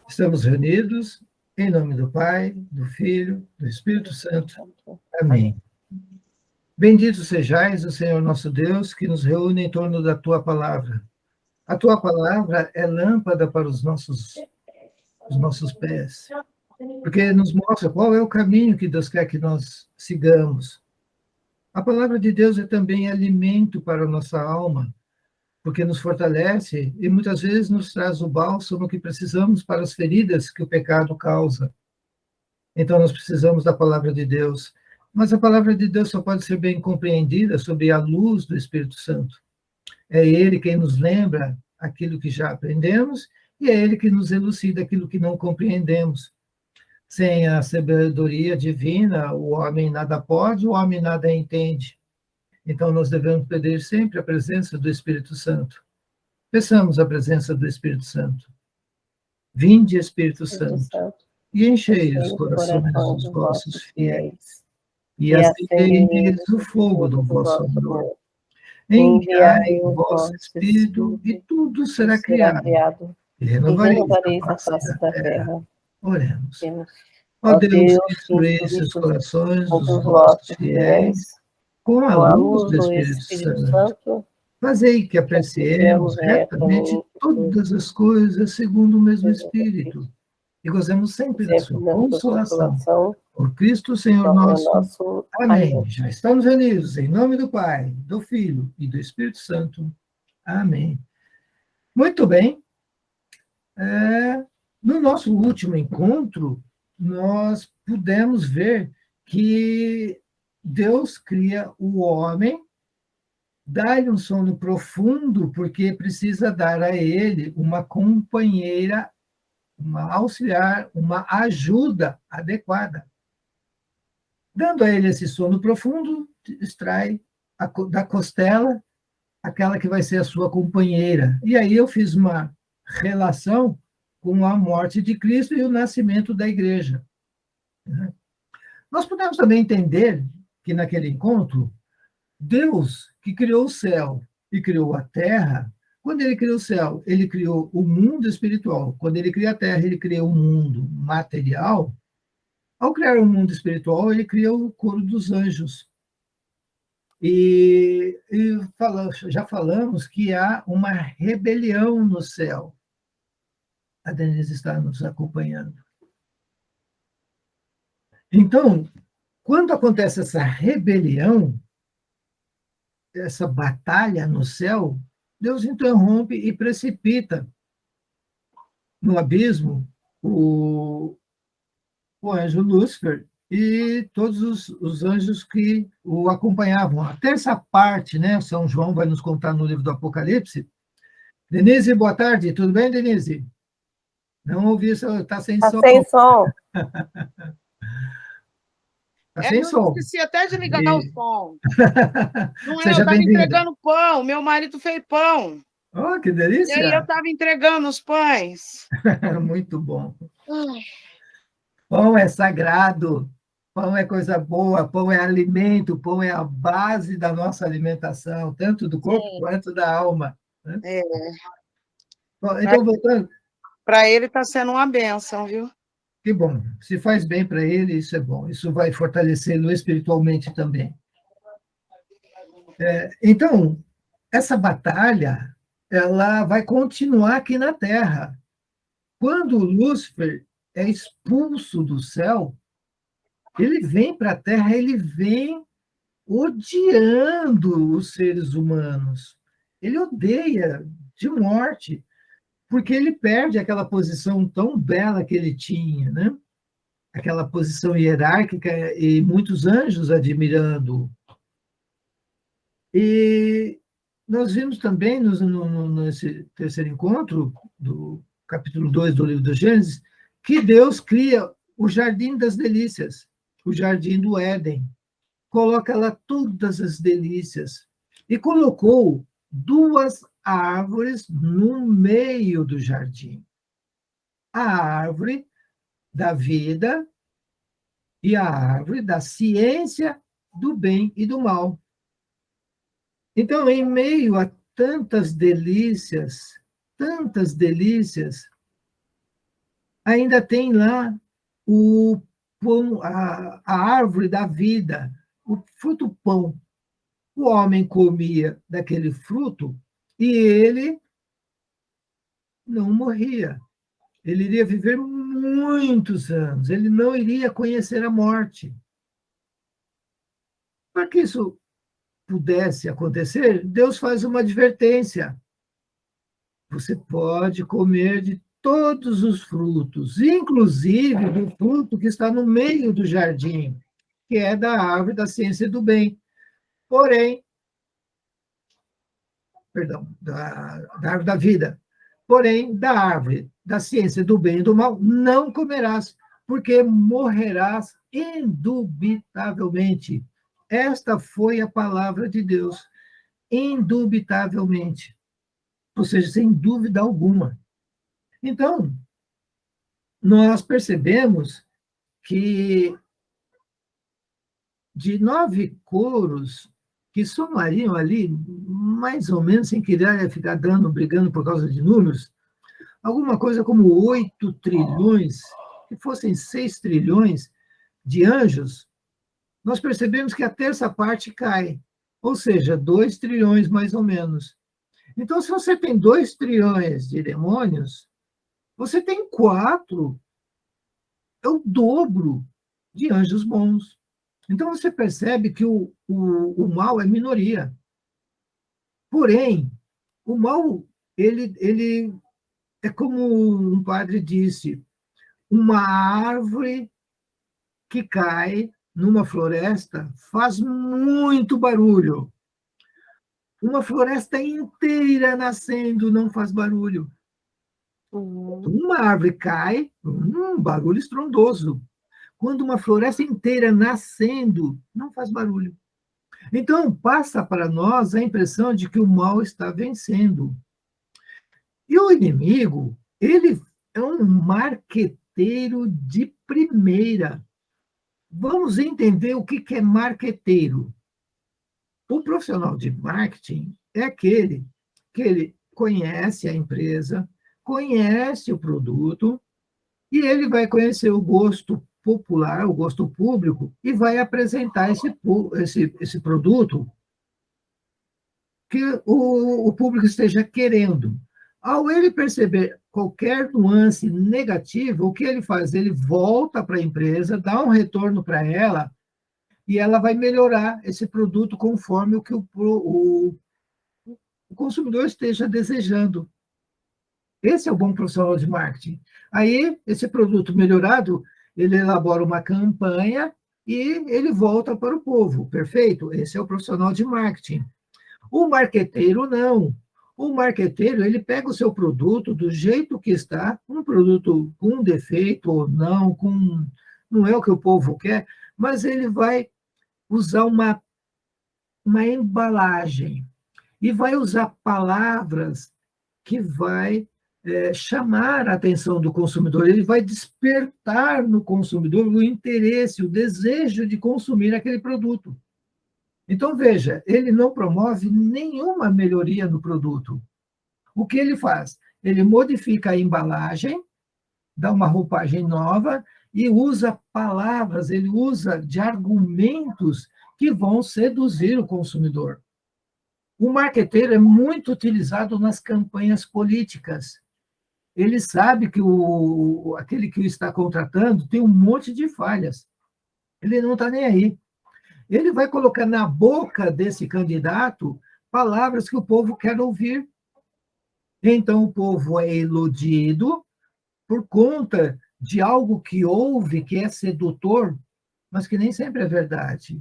Estamos reunidos em nome do Pai, do Filho, do Espírito Santo. Amém. Bendito sejais o Senhor nosso Deus, que nos reúne em torno da tua palavra. A tua palavra é lâmpada para os nossos pés, porque nos mostra qual é o caminho que Deus quer que nós sigamos. A palavra de Deus é também alimento para a nossa alma, porque nos fortalece e muitas vezes nos traz o bálsamo que precisamos para as feridas que o pecado causa. Então, nós precisamos da palavra de Deus. Mas a palavra de Deus só pode ser bem compreendida sob a luz do Espírito Santo. É Ele quem nos lembra aquilo que já aprendemos e é Ele que nos elucida aquilo que não compreendemos. Sem a sabedoria divina, o homem nada pode, o homem nada entende. Então, nós devemos pedir sempre a presença do Espírito Santo. Peçamos a presença do Espírito Santo. Vinde, Espírito Santo, e enchei os corações dos vossos fiéis, e acendei neles o fogo do vosso amor. Enviai o vosso Espírito, e tudo será criado, e renovareis a face da terra. Oremos. Ó Deus, que instruísse os corações dos vossos fiéis, com a luz do Espírito Santo, fazei que apreciemos retamente todas as coisas segundo o mesmo Espírito, e gozemos sempre da sua consolação. Por Cristo, Senhor nosso. Amém. Já estamos reunidos em nome do Pai, do Filho e do Espírito Santo. Amém. Muito bem. No nosso último encontro, nós pudemos ver que Deus cria o homem, dá-lhe um sono profundo, porque precisa dar a ele uma companheira, uma auxiliar, uma ajuda adequada. Dando a ele esse sono profundo, extrai da costela aquela que vai ser a sua companheira. E aí eu fiz uma relação com a morte de Cristo e o nascimento da igreja. Nós podemos também entender que naquele encontro, Deus, que criou o céu e criou a terra, quando ele criou o céu, ele criou o mundo espiritual. Quando ele criou a terra, ele criou o mundo material. Ao criar o mundo espiritual, ele criou o coro dos anjos. Já falamos que há uma rebelião no céu. A Denise está nos acompanhando. Então, quando acontece essa rebelião, essa batalha no céu, Deus interrompe e precipita no abismo o anjo Lúcifer e todos os anjos que o acompanhavam. Até essa parte, né? São João vai nos contar no livro do Apocalipse. Denise, boa tarde. Tudo bem, Denise? Não ouvi, está sem som. Está sem som. Está sem som. Esqueci até de ligar o som. Não é, Seja eu estava bem-vinda. entregando pão, meu marido fez pão. Oh, que delícia! E aí eu estava entregando os pães. Muito bom. Ai. Pão é sagrado, pão é coisa boa, pão é alimento, pão é a base da nossa alimentação, tanto do corpo quanto da alma. Né? Bom, então, voltando. Para ele está sendo uma bênção, viu? Que bom. Se faz bem para ele, isso é bom. Isso vai fortalecê-lo espiritualmente também. Então, essa batalha, ela vai continuar aqui na Terra. Quando Lúcifer é expulso do céu, ele vem para a Terra, ele vem odiando os seres humanos. Ele odeia de morte, porque ele perde aquela posição tão bela que ele tinha, né? Aquela posição hierárquica e muitos anjos admirando. E nós vimos também, nesse terceiro encontro, do capítulo 2 do livro do Gênesis, que Deus cria o Jardim das Delícias, o Jardim do Éden. Coloca lá todas as delícias. E colocou duas árvores no meio do jardim. A árvore da vida e a árvore da ciência do bem e do mal. Então, em meio a tantas delícias, ainda tem lá o pão, a árvore da vida, o fruto pão. O homem comia daquele fruto e ele não morria. Ele iria viver muitos anos, ele não iria conhecer a morte. Para que isso pudesse acontecer, Deus faz uma advertência. Você pode comer de todos os frutos, inclusive do fruto que está no meio do jardim, que é da árvore da ciência do bem. Porém, perdão, da árvore da vida. Porém, da árvore da ciência do bem e do mal não comerás, porque morrerás indubitavelmente. Esta foi a palavra de Deus, indubitavelmente, ou seja, sem dúvida alguma. Então, nós percebemos que de 9 coros que somariam ali, mais ou menos, sem querer ficar brigando por causa de números, alguma coisa como 8 trilhões, que fossem 6 trilhões de anjos, nós percebemos que a terça parte cai, ou seja, 2 trilhões mais ou menos. Então, se você tem 2 trilhões de demônios, você tem 4, é o dobro de anjos bons. Então, você percebe que o mal é minoria. Porém, o mal, ele é como um padre disse, uma árvore que cai numa floresta faz muito barulho. Uma floresta inteira nascendo não faz barulho. Uma árvore cai, barulho estrondoso. Quando uma floresta inteira nascendo, não faz barulho. Então, passa para nós a impressão de que o mal está vencendo. E o inimigo, ele é um marqueteiro de primeira. Vamos entender o que é marqueteiro. O profissional de marketing é aquele que ele conhece a empresa, conhece o produto, e ele vai conhecer o gosto popular, o gosto público, e vai apresentar esse produto que o público esteja querendo. Ao ele perceber qualquer nuance negativa, o que ele faz? Ele volta para a empresa, dá um retorno para ela, e ela vai melhorar esse produto conforme o que o consumidor esteja desejando. Esse é o bom profissional de marketing. Aí, esse produto melhorado, ele elabora uma campanha e ele volta para o povo, perfeito? Esse é o profissional de marketing. O marqueteiro, não. O marqueteiro, ele pega o seu produto do jeito que está, um produto com defeito ou não, não é o que o povo quer, mas ele vai usar uma embalagem e vai usar palavras que vai chamar a atenção do consumidor, ele vai despertar no consumidor o interesse, o desejo de consumir aquele produto. Então, veja, ele não promove nenhuma melhoria no produto. O que ele faz? Ele modifica a embalagem, dá uma roupagem nova e usa palavras, ele usa de argumentos que vão seduzir o consumidor. O marqueteiro é muito utilizado nas campanhas políticas. Ele sabe que aquele que o está contratando tem um monte de falhas. Ele não está nem aí. Ele vai colocar na boca desse candidato palavras que o povo quer ouvir. Então, o povo é iludido por conta de algo que ouve, que é sedutor, mas que nem sempre é verdade.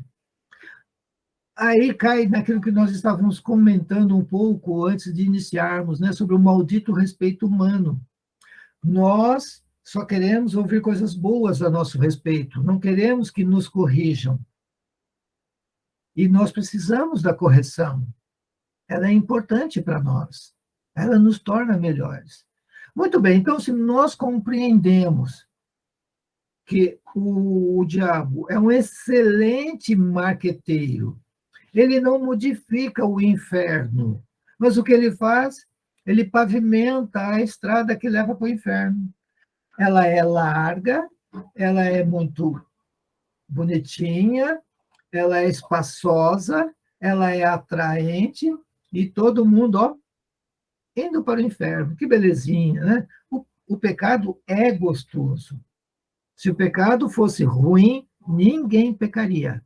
Aí cai naquilo que nós estávamos comentando um pouco antes de iniciarmos, né, sobre o maldito respeito humano. Nós só queremos ouvir coisas boas a nosso respeito, não queremos que nos corrijam. E nós precisamos da correção. Ela é importante para nós. Ela nos torna melhores. Muito bem, então, se nós compreendemos que o diabo é um excelente marqueteiro, ele não modifica o inferno, mas o que ele faz? Ele pavimenta a estrada que leva para o inferno. ela é larga, ela é muito bonitinha, ela é espaçosa, ela é atraente, e todo mundo, ó, indo para o inferno. Que belezinha, né? O pecado é gostoso. Se o pecado fosse ruim, ninguém pecaria.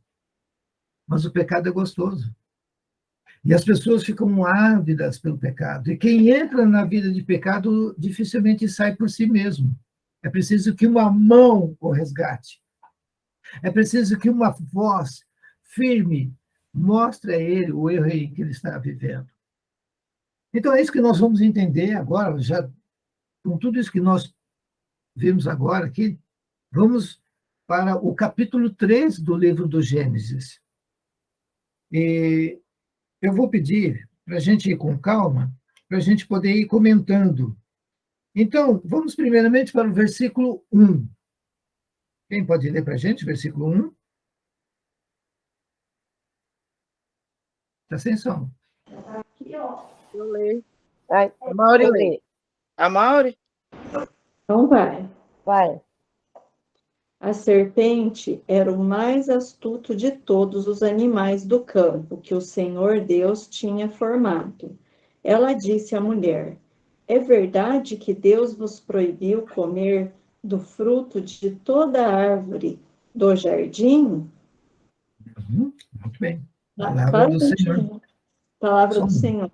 Mas o pecado é gostoso. E as pessoas ficam ávidas pelo pecado. E quem entra na vida de pecado dificilmente sai por si mesmo. É preciso que uma mão o resgate. É preciso que uma voz firme mostre a ele o erro em que ele está vivendo. Então, é isso que nós vamos entender agora, já com tudo isso que nós vimos agora aqui, vamos para o capítulo 3 do livro do Gênesis. E eu vou pedir para a gente ir com calma, para a gente poder ir comentando. Então, vamos primeiramente para o versículo 1. Quem pode ler para a gente, versículo 1? Está sem som. Eu leio. Ai, A Mauri eu lê. leio. A Mauri? Então vai. Vai. A serpente era o mais astuto de todos os animais do campo que o Senhor Deus tinha formado. Ela disse à mulher: É verdade que Deus vos proibiu comer do fruto de toda árvore do jardim? Muito bem. Palavra Fala do Senhor. contigo. Palavra do Som. Senhor.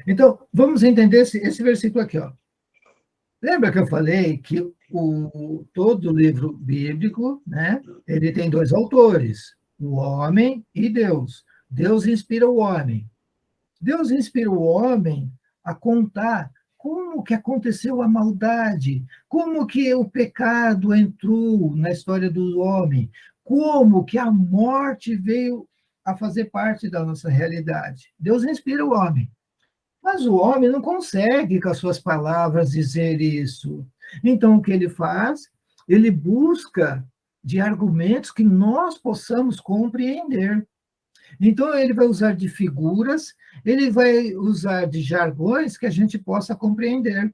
Então, vamos entender esse versículo aqui. Ó. Lembra que eu falei que todo o livro bíblico, né, ele tem dois autores, o homem e Deus. Deus inspira o homem. Deus inspira o homem a contar como que aconteceu a maldade, como que o pecado entrou na história do homem, como que a morte veio a fazer parte da nossa realidade. Deus inspira o homem. Mas o homem não consegue, com as suas palavras, dizer isso. Então, o que ele faz? Ele busca de argumentos que nós possamos compreender. Então, ele vai usar de figuras, ele vai usar de jargões que a gente possa compreender.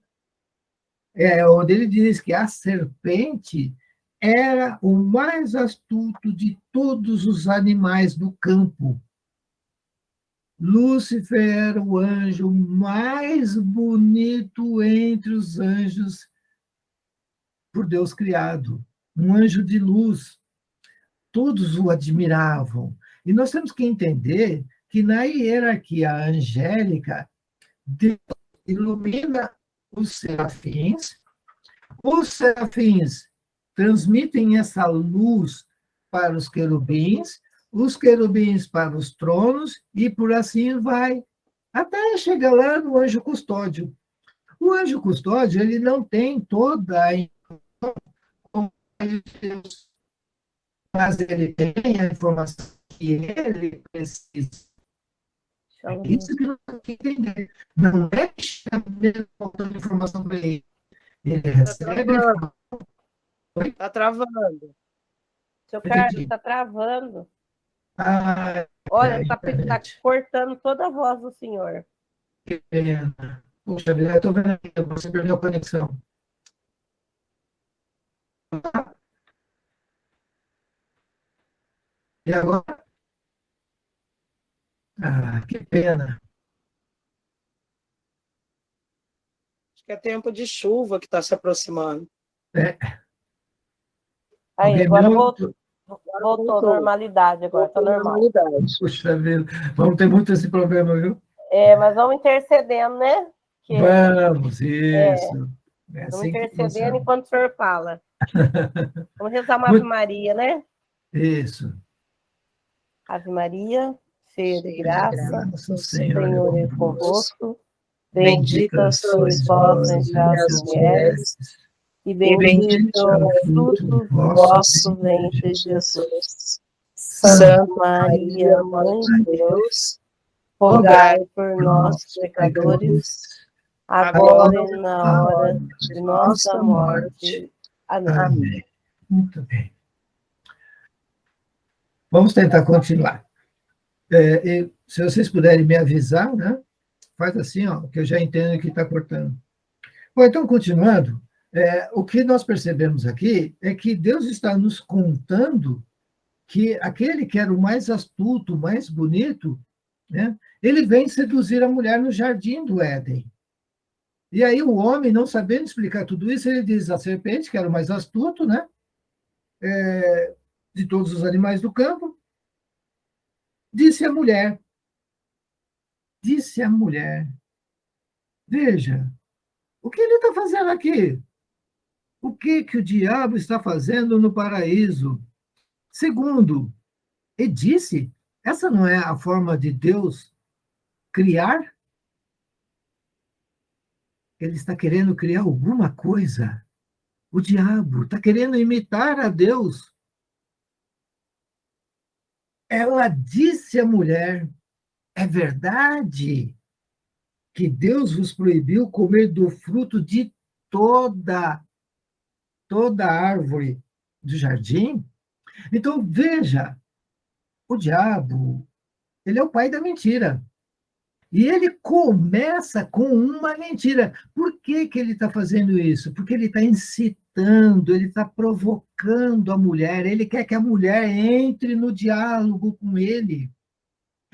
É onde ele diz que a serpente era o mais astuto de todos os animais do campo. Lúcifer era o anjo mais bonito entre os anjos por Deus criado, um anjo de luz. Todos o admiravam. E nós temos que entender que na hierarquia angélica, Deus ilumina os serafins transmitem essa luz para os querubins para os tronos, e por assim vai, até chegar lá no anjo custódio. O anjo custódio, ele não tem toda a informação, mas ele tem a informação que ele precisa. É isso que nós temos que entender. Não é que está faltando informação para ele. Ele recebe a informação. Está travando. Seu Carlos, Entendi. está travando. Ah, Olha, é, está internet. cortando toda a voz do senhor. Que pena. Puxa vida, eu estou vendo aqui, você perdeu a conexão. E agora? Ah, que pena. Acho que é tempo de chuva que está se aproximando. É, Aí, alguém agora me voltou voltou. normalidade, agora está normal. Puxa vida, vamos ter muito esse problema, viu? É, mas vamos intercedendo, né? Que Vamos, isso. É vamos assim que intercedendo funciona. enquanto o senhor fala. Vamos rezar uma Muito- Ave Maria, né? Isso. Ave Maria, cheia de graça, Graça, o Senhor, Senhor é é convosco. convosco. Bendita Bendita sois vós entre as mulheres, e bendito é o fruto do vosso ventre, Jesus. Santa Maria, Mãe de Deus, rogai por nós, pecadores, agora e na hora de nossa morte. Amém. Amém. Muito bem. Vamos tentar continuar. Se vocês puderem me avisar, né? Faz assim, ó, que eu já entendo que está cortando. Bom, então, continuando, O que nós percebemos aqui é que Deus está nos contando que aquele que era o mais astuto, o mais bonito, né, ele vem seduzir a mulher no jardim do Éden. E aí o homem, não sabendo explicar tudo isso, ele diz a serpente, que era o mais astuto, né, de todos os animais do campo, disse a mulher, veja, o que ele está fazendo aqui? O que o diabo está fazendo no paraíso? Segundo, ele disse, essa não é a forma de Deus criar? Ele está querendo criar alguma coisa. O diabo está querendo imitar a Deus. Ela disse à mulher, é verdade que Deus vos proibiu comer do fruto de toda árvore do jardim? Então, veja, o diabo, ele é o pai da mentira. E ele começa com uma mentira. Por que ele está fazendo isso? Porque ele está incitando, ele está provocando a mulher, ele quer que a mulher entre no diálogo com ele.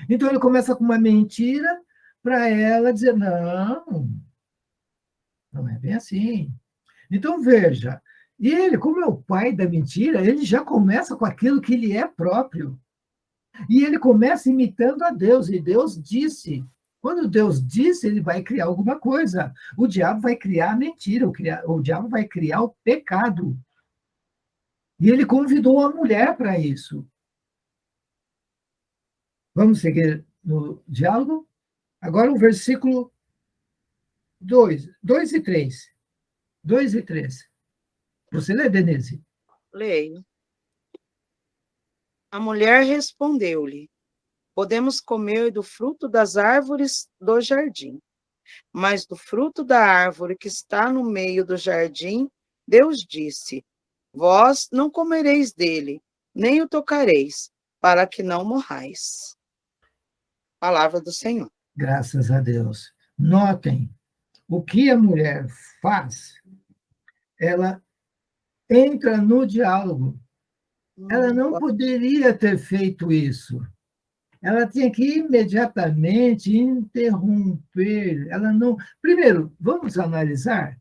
Então ele começa com uma mentira para ela dizer: não, não é bem assim. Então veja, e ele, como é o pai da mentira, ele já começa com aquilo que ele é próprio. E ele começa imitando a Deus, e Deus disse. Quando Deus disse, ele vai criar alguma coisa. O diabo vai criar a mentira, o diabo vai criar o pecado. E ele convidou a mulher para isso. Vamos seguir no diálogo? Agora o versículo 2 e 3. 2 e 3. Você lê, Denise? Leio. A mulher respondeu-lhe: podemos comer do fruto das árvores do jardim, mas do fruto da árvore que está no meio do jardim, Deus disse: vós não comereis dele, nem o tocareis, para que não morrais. Palavra do Senhor. Graças a Deus. Notem, o que a mulher faz, ela entra no diálogo. Ela não poderia ter feito isso. Ela tinha que imediatamente interromper. Ela não. Primeiro, vamos analisar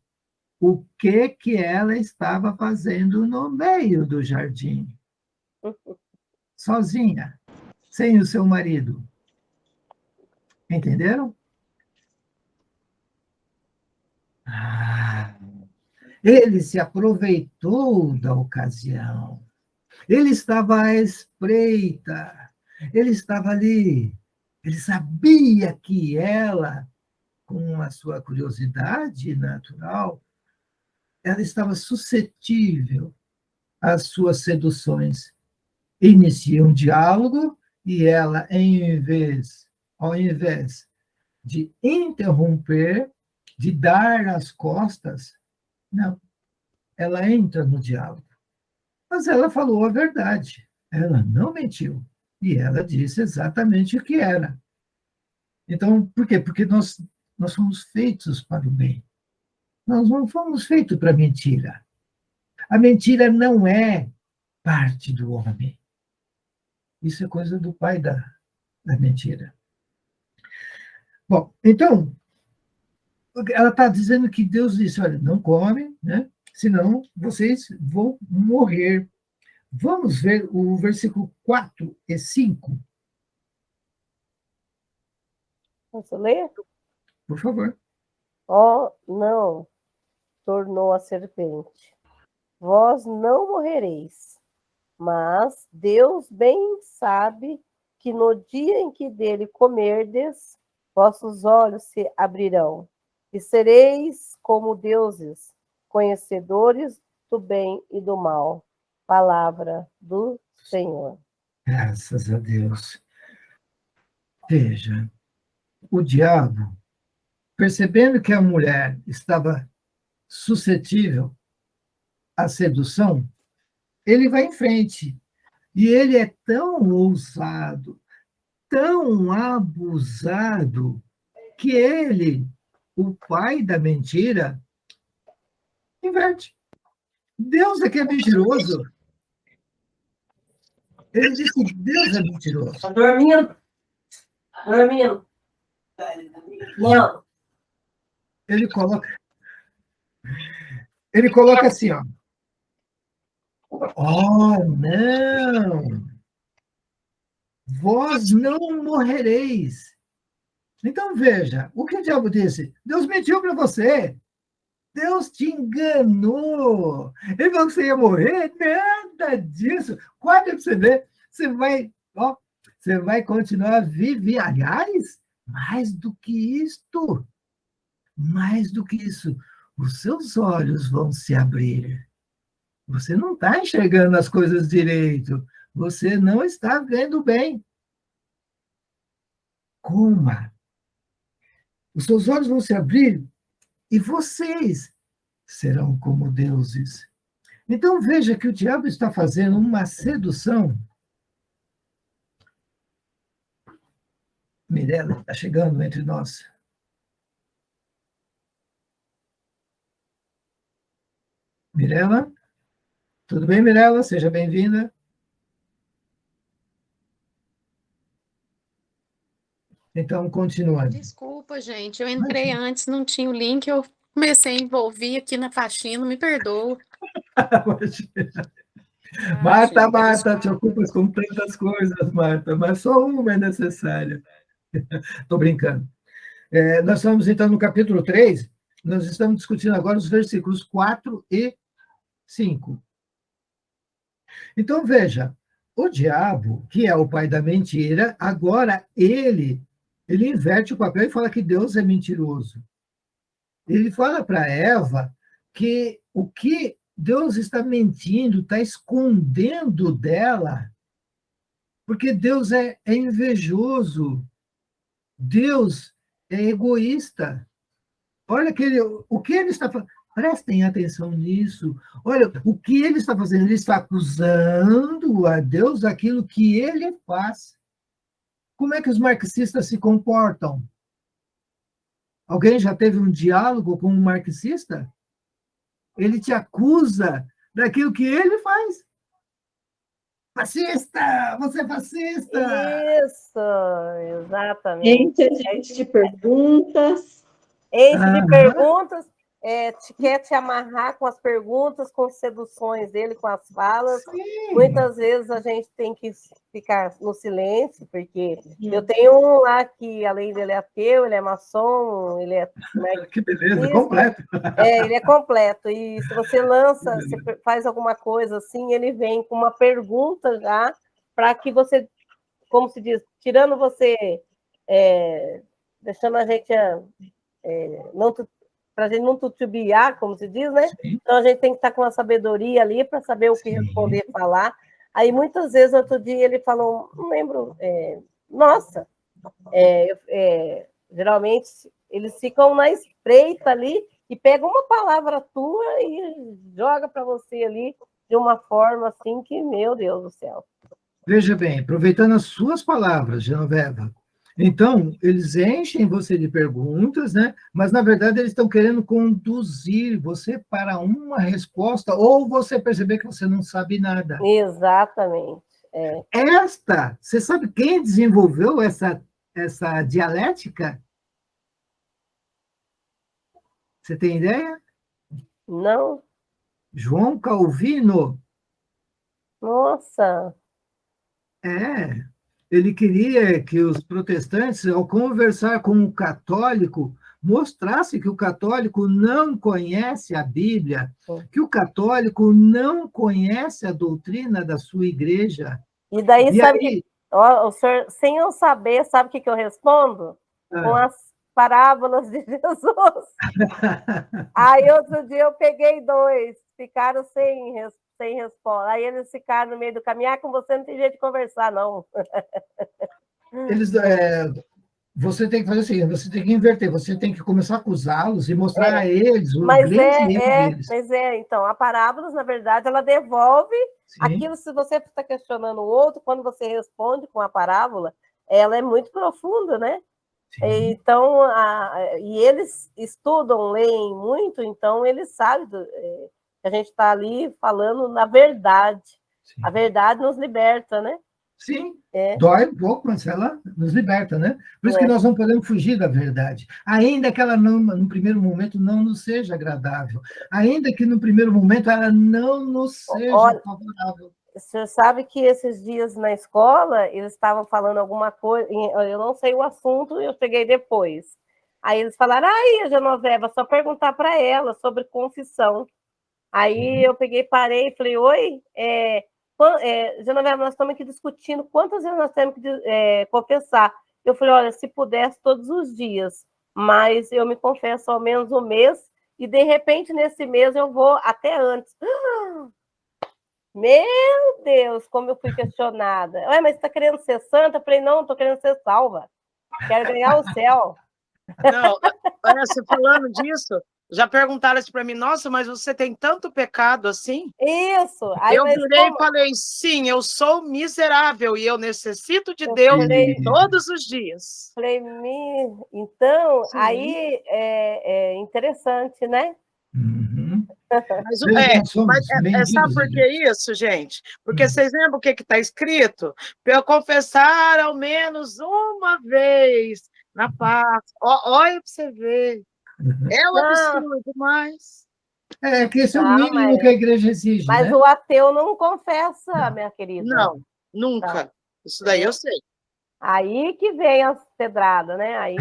o que ela estava fazendo no meio do jardim, sozinha, sem o seu marido. Entenderam? Ele se aproveitou da ocasião. Ele estava à espreita. Ele estava ali. Ele sabia que ela, com a sua curiosidade natural, ela estava suscetível às suas seduções. Inicia um diálogo e ela, ao invés de interromper, de dar as costas, não, ela entra no diálogo. Mas ela falou a verdade, ela não mentiu, e ela disse exatamente o que era. Então, por quê? Porque nós fomos feitos para o bem. Nós não fomos feitos para a mentira. A mentira não é parte do homem. Isso é coisa do pai da mentira. Bom, então, ela está dizendo que Deus disse, olha, não come, né? Senão vocês vão morrer. Vamos ver o versículo 4 e 5. Posso ler? Por favor. Oh, não, tornou a serpente. Vós não morrereis, mas Deus bem sabe que no dia em que dele comerdes, vossos olhos se abrirão, e sereis como deuses, conhecedores do bem e do mal. Palavra do Senhor. Graças a Deus. Veja, o diabo, percebendo que a mulher estava suscetível à sedução, ele vai em frente. E ele é tão ousado, tão abusado, que ele, o pai da mentira, Inverte. Deus é que é mentiroso. Ele diz que Deus é mentiroso. Tá dormindo? Dormindo. Não. Ele coloca assim, ó. Oh, não! Vós não morrereis. Então, veja, o que o diabo disse? Deus mentiu para você. Deus te enganou. Ele falou que você ia morrer. Nada disso. Guarda para você ver. Você vai continuar viver. Aliás, mais do que isto. Mais do que isso. Os seus olhos vão se abrir. Você não está enxergando as coisas direito. Você não está vendo bem. Coma. Os seus olhos vão se abrir e vocês serão como deuses. Então veja que o diabo está fazendo uma sedução. Mirela está chegando entre nós. Mirela? Tudo bem, Mirela? Seja bem-vinda. Então, continuando. Desculpa, gente, eu entrei antes, não tinha o link, eu comecei a envolver aqui na faxina, me perdoa. Marta, te ocupas com tantas coisas, Marta, mas só uma é necessária. Estou brincando. Nós estamos, então, no capítulo 3, nós estamos discutindo agora os versículos 4 e 5. Então, veja, o diabo, que é o pai da mentira, agora ele inverte o papel e fala que Deus é mentiroso. Ele fala para Eva que o que Deus está mentindo, está escondendo dela, porque Deus é invejoso, Deus é egoísta. Olha o que ele está fazendo. Prestem atenção nisso. Olha, o que ele está fazendo? Ele está acusando a Deus daquilo que ele faz. Como é que os marxistas se comportam? Alguém já teve um diálogo com um marxista? Ele te acusa daquilo que ele faz. Fascista! Você é fascista! Isso, exatamente. Enche de perguntas. Enche de perguntas, quer te amarrar com as perguntas, com seduções dele, com as falas. Sim. Muitas vezes a gente tem que ficar no silêncio, porque eu tenho um lá que, além dele é ateu, ele é maçom, ele é... Que beleza, completo. Ele é completo, e se você lança, você faz alguma coisa assim, ele vem com uma pergunta já, para que você, como se diz, tirando você, deixando a gente... para a gente não titubear, como se diz, né? Sim. Então a gente tem que estar com a sabedoria ali para saber o que responder, falar. Aí muitas vezes, outro dia, ele falou, não lembro, geralmente eles ficam na espreita ali e pegam uma palavra tua e joga para você ali de uma forma assim que, meu Deus do céu. Veja bem, aproveitando as suas palavras, Genoveva, então, eles enchem você de perguntas, né? Mas, na verdade, eles estão querendo conduzir você para uma resposta, ou você perceber que você não sabe nada. Exatamente. Você sabe quem desenvolveu essa dialética? Você tem ideia? Não. João Calvino. Nossa! Ele queria que os protestantes, ao conversar com o católico, mostrasse que o católico não conhece a Bíblia, que o católico não conhece a doutrina da sua igreja. E daí, o senhor, sem eu saber, sabe o que eu respondo? Com as parábolas de Jesus. Aí, outro dia, eu peguei 2, ficaram sem resposta. Aí eles ficaram no meio do caminho, com você não tem jeito de conversar, não. Você tem que fazer o seguinte, você tem que inverter, você tem que começar a acusá-los e mostrar a eles o grande erro deles. Então, a parábola, na verdade, ela devolve aquilo, se você está questionando o outro, quando você responde com a parábola, ela é muito profunda, né? Então, e eles estudam, leem muito, então eles sabem que a gente está ali falando na verdade. Sim. A verdade nos liberta, né? Sim, dói um pouco, mas ela nos liberta, né? Por isso que nós não podemos fugir da verdade. Ainda que ela não, no primeiro momento, não nos seja agradável. Ainda que no primeiro momento ela não nos seja favorável. Você sabe que esses dias na escola, eles estavam falando alguma coisa, eu não sei o assunto, eu peguei depois. Aí eles falaram, a Genoveva, só perguntar para ela sobre confissão. Aí eu peguei, parei e falei, oi, Genoveva, nós estamos aqui discutindo quantas vezes nós temos que confessar. Eu falei, olha, se pudesse todos os dias, mas eu me confesso ao menos um mês, e de repente nesse mês eu vou até antes. Meu Deus, como eu fui questionada. Mas você está querendo ser santa? Eu falei, não, estou querendo ser salva. Quero ganhar o céu. Não, olha, você falando disso, já perguntaram isso para mim, nossa, mas você tem tanto pecado assim? Isso. Aí, eu virei e falei, sim, eu sou miserável e eu necessito de Deus todos os dias. Falei, então, sim. Aí é interessante, né? Uhum. Mas sabe por que isso, gente? Porque vocês lembram o que está escrito? Para eu confessar ao menos uma vez na Páscoa. Olha para você ver. É um absurdo, mas... que esse é o mínimo que a igreja exige, mas né? o ateu não confessa, minha querida. Não, nunca. Isso daí eu sei. Aí que vem as pedradas, né? Aí...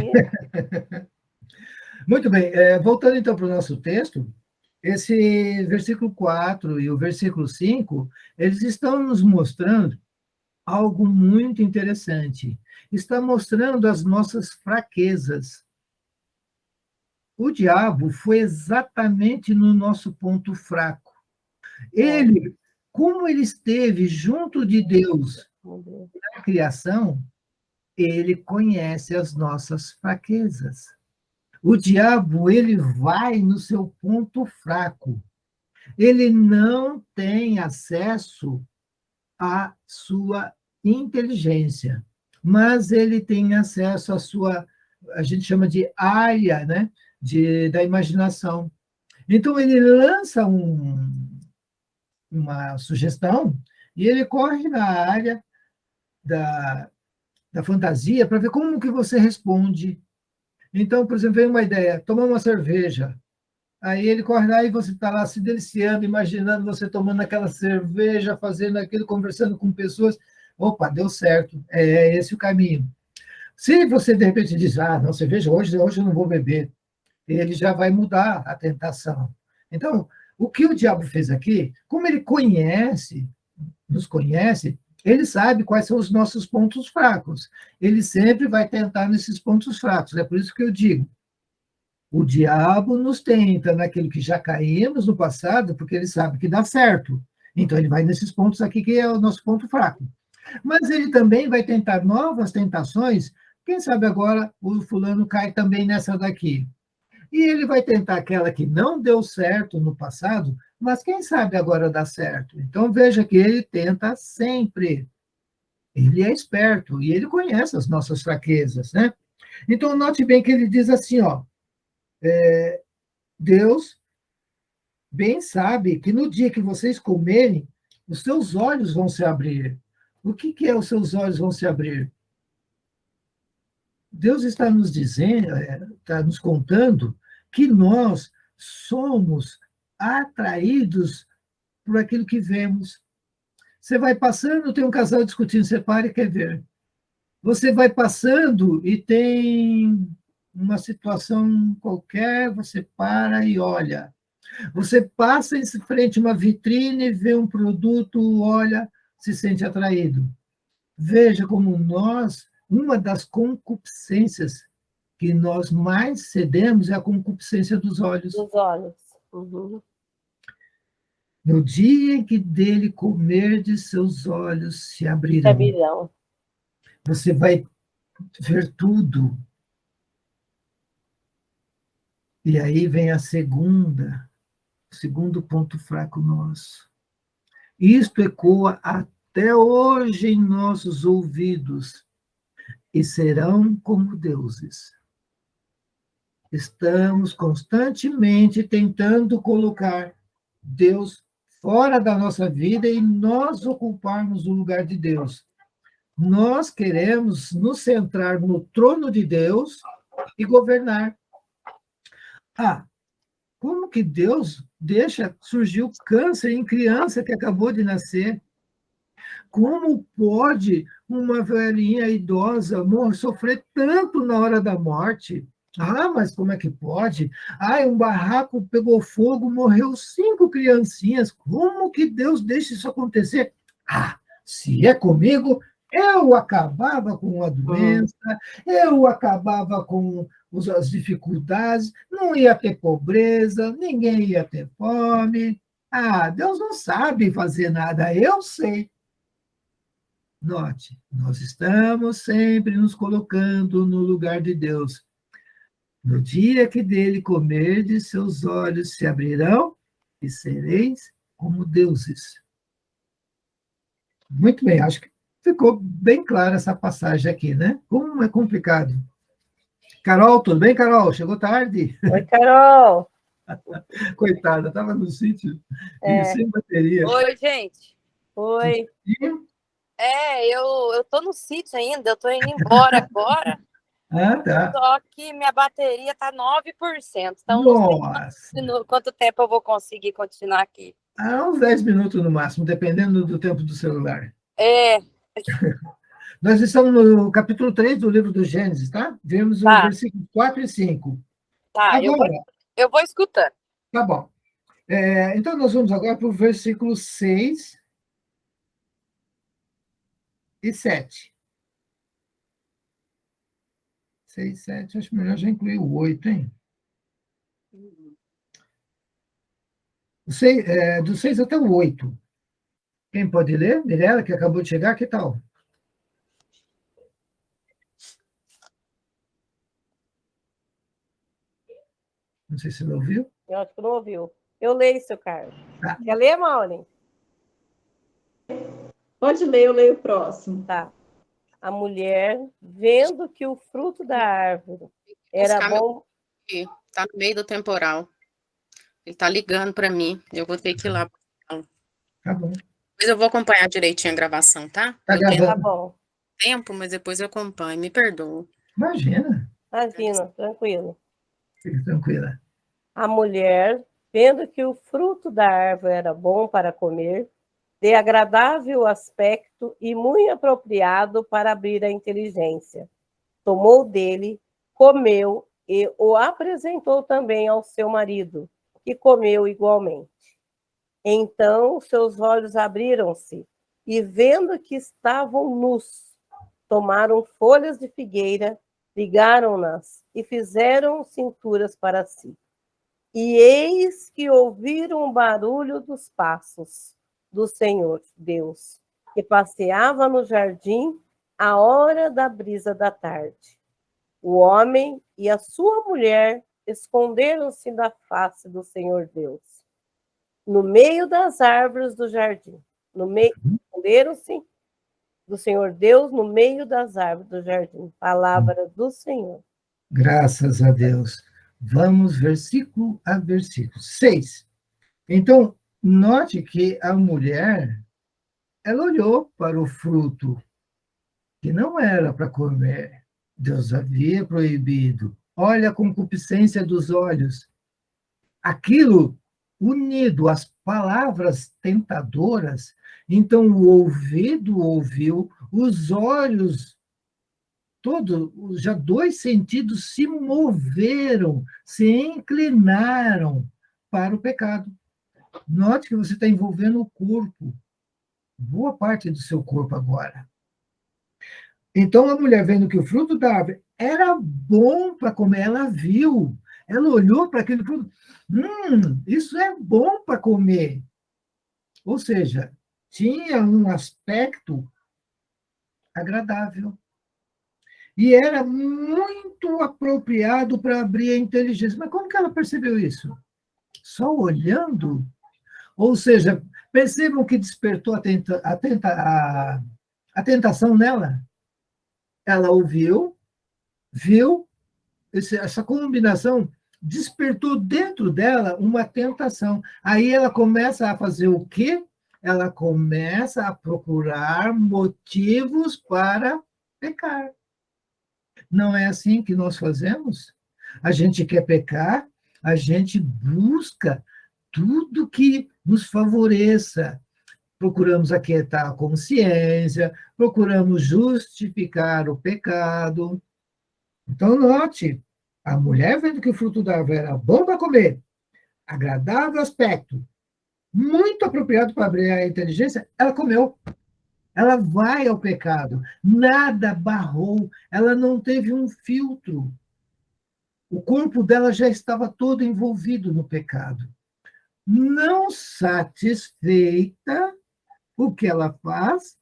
Muito bem. Voltando então para o nosso texto, esse versículo 4 e o versículo 5, eles estão nos mostrando algo muito interessante. Está mostrando as nossas fraquezas. O diabo foi exatamente no nosso ponto fraco. Ele, como ele esteve junto de Deus na criação, ele conhece as nossas fraquezas. O diabo, ele vai no seu ponto fraco. Ele não tem acesso à sua inteligência, mas ele tem acesso à sua, a gente chama de área, né, da imaginação. Então, ele lança uma sugestão e ele corre na área da fantasia para ver como que você responde. Então, por exemplo, vem uma ideia, tomar uma cerveja. Aí ele corre lá e você está lá se deliciando, imaginando você tomando aquela cerveja, fazendo aquilo, conversando com pessoas. Opa, deu certo, é esse o caminho. Se você, de repente, diz, não, cerveja, hoje eu não vou beber, ele já vai mudar a tentação. Então, o que o diabo fez aqui, como ele nos conhece, ele sabe quais são os nossos pontos fracos. Ele sempre vai tentar nesses pontos fracos. É por isso que eu digo, o diabo nos tenta naquilo que já caímos no passado, porque ele sabe que dá certo. Então, ele vai nesses pontos aqui, que é o nosso ponto fraco. Mas ele também vai tentar novas tentações. Quem sabe agora o fulano cai também nessa daqui. E ele vai tentar aquela que não deu certo no passado, mas quem sabe agora dá certo. Então, veja que ele tenta sempre. Ele é esperto e ele conhece as nossas fraquezas, né? Então, note bem que ele diz assim, Deus bem sabe que no dia que vocês comerem, os seus olhos vão se abrir. O que é os seus olhos vão se abrir? Deus está nos dizendo, está nos contando que nós somos atraídos por aquilo que vemos. Você vai passando, tem um casal discutindo, você para e quer ver. Você vai passando e tem uma situação qualquer, você para e olha. Você passa em frente a uma vitrine, vê um produto, olha, se sente atraído. Veja como uma das concupiscências que nós mais cedemos é a concupiscência dos olhos. Dos olhos. Uhum. No dia em que dele comerdes, seus olhos se abrirão. Você vai ver tudo. E aí vem o segundo ponto fraco nosso. Isto ecoa até hoje em nossos ouvidos. e serão como deuses. Estamos constantemente tentando colocar Deus fora da nossa vida e nós ocuparmos o lugar de Deus. Nós queremos nos centrar no trono de Deus e governar. Como que Deus deixa surgir o câncer em criança que acabou de nascer? Como pode uma velhinha idosa sofrer tanto na hora da morte? Mas como é que pode? Um barraco pegou fogo, morreu 5 criancinhas. Como que Deus deixa isso acontecer? Se é comigo, eu acabava com a doença, eu acabava com as dificuldades, não ia ter pobreza, ninguém ia ter fome. Deus não sabe fazer nada, eu sei. Note, nós estamos sempre nos colocando no lugar de Deus. No dia que dele comerdes, seus olhos se abrirão e sereis como deuses. Muito bem, acho que ficou bem clara essa passagem aqui, né? Como é complicado. Carol, tudo bem, Carol? Chegou tarde? Oi, Carol. Coitada, estava no sítio e sem bateria. Oi, gente. Oi. Eu tô no sítio ainda, eu tô indo embora agora. Tá. Só que minha bateria tá 9%. Então, Nossa! não sei quanto tempo eu vou conseguir continuar aqui. Uns 10 minutos no máximo, dependendo do tempo do celular. Nós estamos no capítulo 3 do livro do Gênesis, tá? Vemos os versículos 4 e 5. Tá, agora, eu vou escutando. Tá bom. Então, nós vamos agora para o versículo 6 e 7. 6, 7, acho melhor já incluir o 8, hein? Do 6 até o 8. Quem pode ler? Mirella, que acabou de chegar, que tal? Não sei se você ouviu. Eu acho que não ouviu. Eu leio, seu Carlos. Quer ler, Maureen? Pode ler, eu leio o próximo. Tá. A mulher, vendo que o fruto da árvore era bom... Está no meio do temporal. Ele está ligando para mim. Eu vou ter que ir lá. Tá bom. Mas eu vou acompanhar direitinho a gravação, tá? Tá gravando. Tá bom. Tempo, mas depois eu acompanho. Me perdoa. Imagina. Imagina, tranquilo. Fique tranquila. A mulher, vendo que o fruto da árvore era bom para comer, de agradável aspecto e muito apropriado para abrir a inteligência, tomou dele, comeu e o apresentou também ao seu marido, que comeu igualmente. Então seus olhos abriram-se e, vendo que estavam nus, tomaram folhas de figueira, ligaram-nas e fizeram cinturas para si. E eis que ouviram o barulho dos passos do Senhor Deus, que passeava no jardim à hora da brisa da tarde. O homem e a sua mulher esconderam-se da face do Senhor Deus, no meio das árvores do jardim. Esconderam-se do Senhor Deus no meio das árvores do jardim. Palavra do Senhor. Graças a Deus. Vamos versículo a versículo. 6. Então, note que a mulher, ela olhou para o fruto, que não era para comer. Deus havia proibido. Olha a concupiscência dos olhos. Aquilo unido às palavras tentadoras, então o ouvido ouviu, os olhos, todos, já 2 sentidos se moveram, se inclinaram para o pecado. Note que você está envolvendo o corpo, boa parte do seu corpo agora. Então, a mulher, vendo que o fruto da árvore era bom para comer, ela viu, ela olhou para aquele fruto, isso é bom para comer. Ou seja, tinha um aspecto agradável. E era muito apropriado para abrir a inteligência. Mas como que ela percebeu isso? Só olhando? Ou seja, percebam que despertou a tentação nela. ela ouviu, viu, essa combinação despertou dentro dela uma tentação. Aí ela começa a fazer o quê? Ela começa a procurar motivos para pecar. Não é assim que nós fazemos? A gente quer pecar, a gente busca tudo que nos favoreça. Procuramos aquietar a consciência, procuramos justificar o pecado. Então, note, a mulher vendo que o fruto da árvore era bom para comer, agradável aspecto, muito apropriado para abrir a inteligência, ela comeu. Ela vai ao pecado. Nada barrou, ela não teve um filtro. O corpo dela já estava todo envolvido no pecado. Não satisfeita, o que ela faz?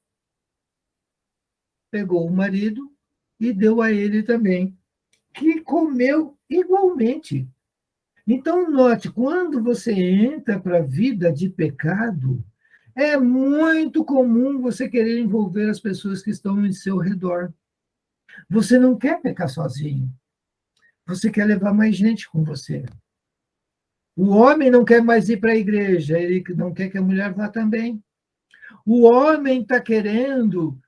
Pegou o marido e deu a ele também, que comeu igualmente. Então, note, quando você entra para a vida de pecado, é muito comum você querer envolver as pessoas que estão em seu redor. Você não quer pecar sozinho. Você quer levar mais gente com você. O homem não quer mais ir para a igreja, ele não quer que a mulher vá também. O homem está querendo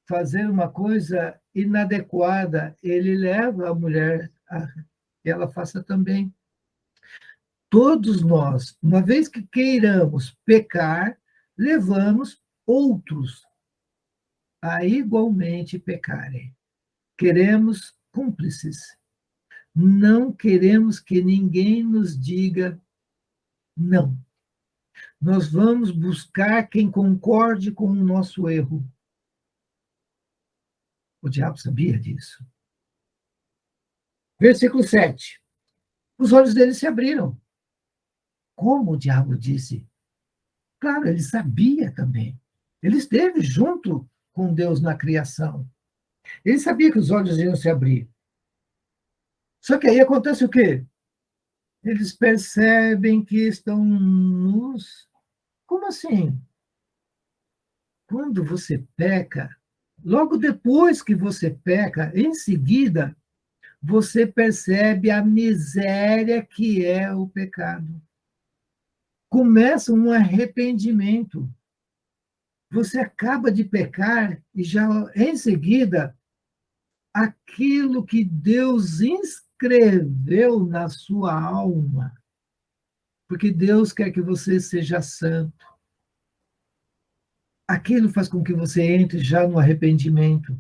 fazer uma coisa inadequada, ele leva a mulher a que ela faça também. Todos nós, uma vez que queiramos pecar, levamos outros a igualmente pecarem. Queremos cúmplices. Não queremos que ninguém nos diga não. Nós vamos buscar quem concorde com o nosso erro. O diabo sabia disso. Versículo 7. Os olhos dele se abriram. Como o diabo disse? Claro, ele sabia também. Ele esteve junto com Deus na criação. Ele sabia que os olhos iam se abrir. Só que aí acontece o quê? Eles percebem que estão nus. Como assim? Quando você peca, logo depois que você peca, em seguida, você percebe a miséria que é o pecado. Começa um arrependimento. Você acaba de pecar e já, em seguida, aquilo que Deus inscreveu na sua alma, porque Deus quer que você seja santo. Aquilo faz com que você entre já no arrependimento.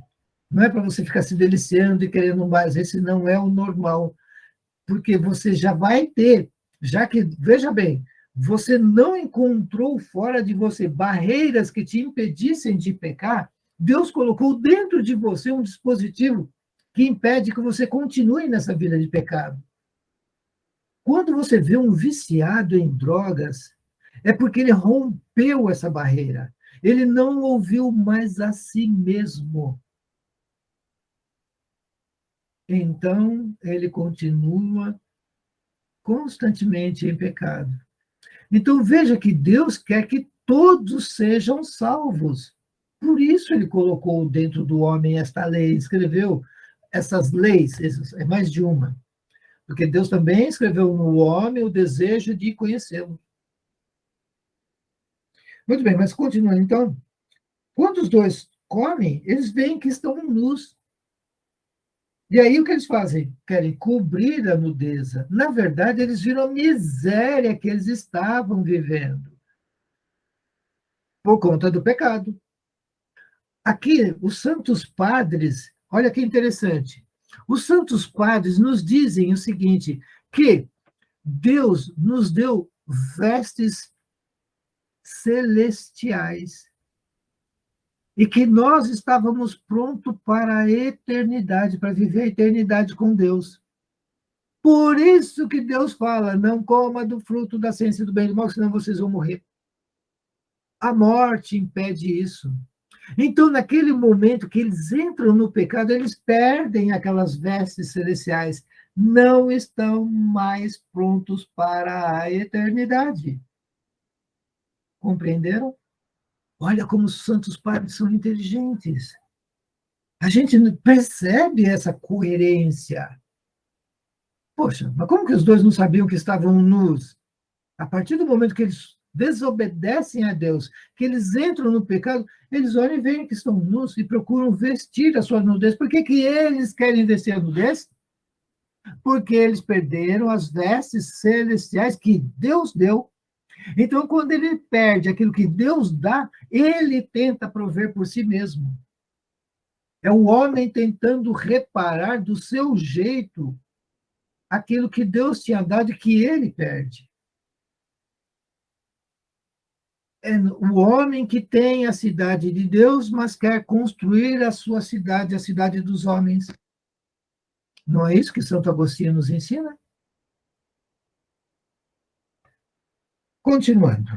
Não é para você ficar se deliciando e querendo mais, esse não é o normal, porque você já vai ter, já que, veja bem, você não encontrou fora de você barreiras que te impedissem de pecar, Deus colocou dentro de você um dispositivo que impede que você continue nessa vida de pecado. Quando você vê um viciado em drogas, é porque ele rompeu essa barreira. Ele não ouviu mais a si mesmo. Então, ele continua constantemente em pecado. Então, veja que Deus quer que todos sejam salvos. Por isso ele colocou dentro do homem esta lei, escreveu essas leis, é mais de uma. Porque Deus também escreveu no homem o desejo de conhecê-lo. Muito bem, mas continuando então. Quando os dois comem, eles veem que estão nus. E aí o que eles fazem? Querem cobrir a nudeza. Na verdade, eles viram a miséria que eles estavam vivendo por conta do pecado. Aqui, os santos padres, olha que interessante, os santos padres nos dizem o seguinte, que Deus nos deu vestes celestiais e que nós estávamos prontos para a eternidade, para viver a eternidade com Deus. Por isso que Deus fala, não coma do fruto da ciência do bem e do mal, senão vocês vão morrer. A morte impede isso. Então, naquele momento que eles entram no pecado, eles perdem aquelas vestes celestiais, não estão mais prontos para a eternidade. Compreenderam? Olha como os santos padres são inteligentes. A gente percebe essa coerência. Poxa, mas como que os dois não sabiam que estavam nus? A partir do momento que eles desobedecem a Deus, que eles entram no pecado, eles olham e veem que estão nus e procuram vestir a sua nudez. Por que que eles querem vestir a nudez? Porque eles perderam as vestes celestiais que Deus deu. Então, quando ele perde aquilo que Deus dá, ele tenta prover por si mesmo. É o homem tentando reparar do seu jeito aquilo que Deus tinha dado e que ele perde. É o homem que tem a cidade de Deus, mas quer construir a sua cidade, a cidade dos homens. Não é isso que Santo Agostinho nos ensina? Continuando.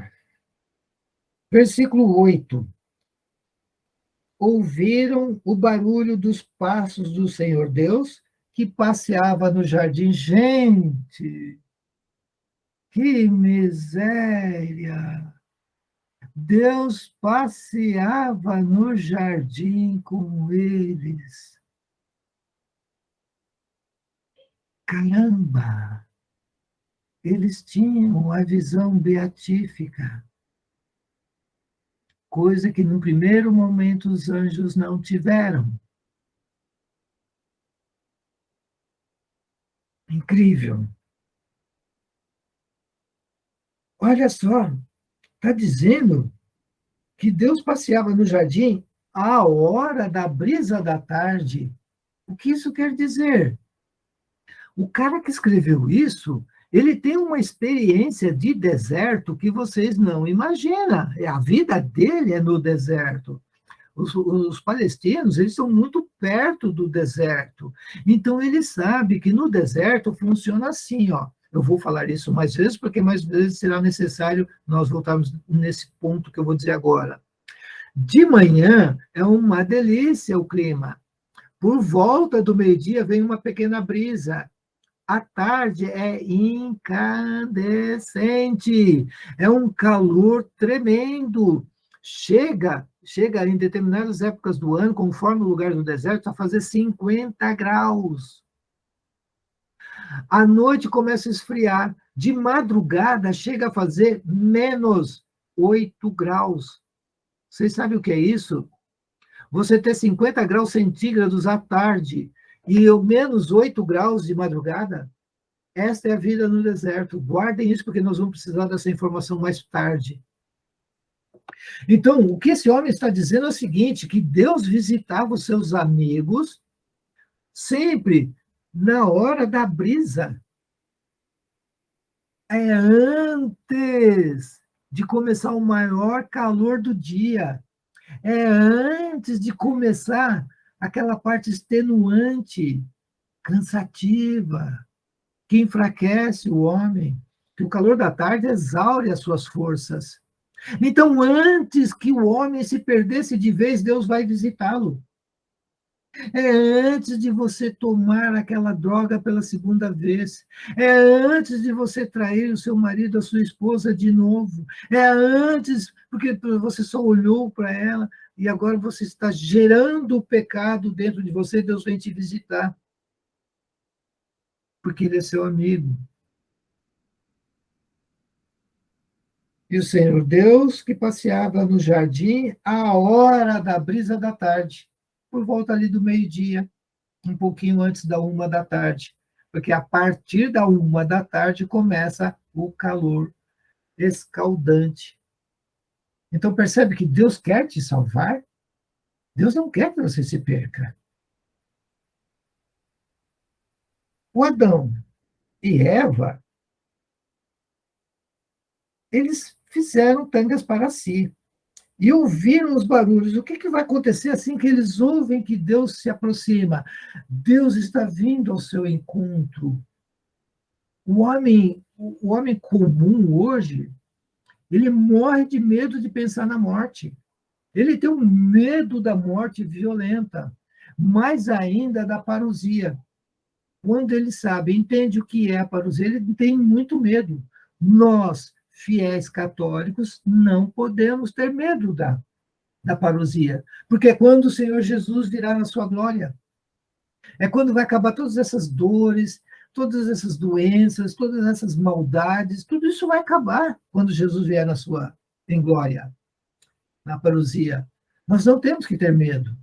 Versículo 8. Ouviram o barulho dos passos do Senhor Deus, que passeava no jardim. Gente, que miséria! Deus passeava no jardim com eles. Caramba! Eles tinham a visão beatífica, coisa que no primeiro momento os anjos não tiveram. Incrível. Olha só, está dizendo que Deus passeava no jardim à hora da brisa da tarde. O que isso quer dizer? O cara que escreveu isso, ele tem uma experiência de deserto que vocês não imaginam. A vida dele é no deserto. Os palestinos, eles estão muito perto do deserto. Então, ele sabe que no deserto funciona assim, ó. Eu vou falar isso mais vezes, porque mais vezes será necessário nós voltarmos nesse ponto que eu vou dizer agora. De manhã, é uma delícia o clima. Por volta do meio-dia, vem uma pequena brisa. À tarde é incandescente. É um calor tremendo. Chega em determinadas épocas do ano, conforme o lugar do deserto, a fazer 50 graus. À noite começa a esfriar. De madrugada chega a fazer menos 8 graus. Vocês sabem o que é isso? Você ter 50 graus centígrados à tarde e menos 8 graus de madrugada? Esta é a vida no deserto. Guardem isso, porque nós vamos precisar dessa informação mais tarde. Então, o que esse homem está dizendo é o seguinte, que Deus visitava os seus amigos sempre na hora da brisa. É antes de começar o maior calor do dia. É antes de começar aquela parte extenuante, cansativa, que enfraquece o homem, que o calor da tarde exaure as suas forças. Então, antes que o homem se perdesse de vez, Deus vai visitá-lo. É antes de você tomar aquela droga pela segunda vez. É antes de você trair o seu marido, a sua esposa de novo. É antes, porque você só olhou para ela e agora você está gerando o pecado dentro de você, Deus vem te visitar. Porque ele é seu amigo. E o Senhor Deus que passeava no jardim à hora da brisa da tarde, por volta ali do meio-dia, um pouquinho antes da 1 da tarde, porque a partir da 1 da tarde começa o calor escaldante. Então percebe que Deus quer te salvar? Deus não quer que você se perca. O Adão e Eva, eles fizeram tangas para si e ouviram os barulhos. O que vai acontecer assim que eles ouvem que Deus se aproxima? Deus está vindo ao seu encontro. O homem comum hoje, ele morre de medo de pensar na morte. Ele tem um medo da morte violenta, mais ainda da parousia. Quando ele sabe, entende o que é a parousia, ele tem muito medo. Nós, fiéis católicos, não podemos ter medo da da parousia, porque é quando o Senhor Jesus virá na sua glória. É quando vai acabar todas essas dores, todas essas doenças, todas essas maldades, tudo isso vai acabar quando Jesus vier em glória, na parousia. Nós não temos que ter medo.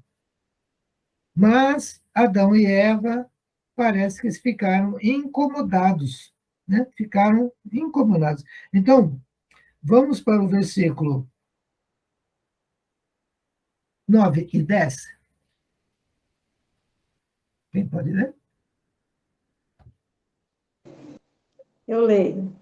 Mas Adão e Eva parece que ficaram incomodados, né? Ficaram incomodados. Então, vamos para o versículo 9 e 10. Quem pode ler? Eu leio.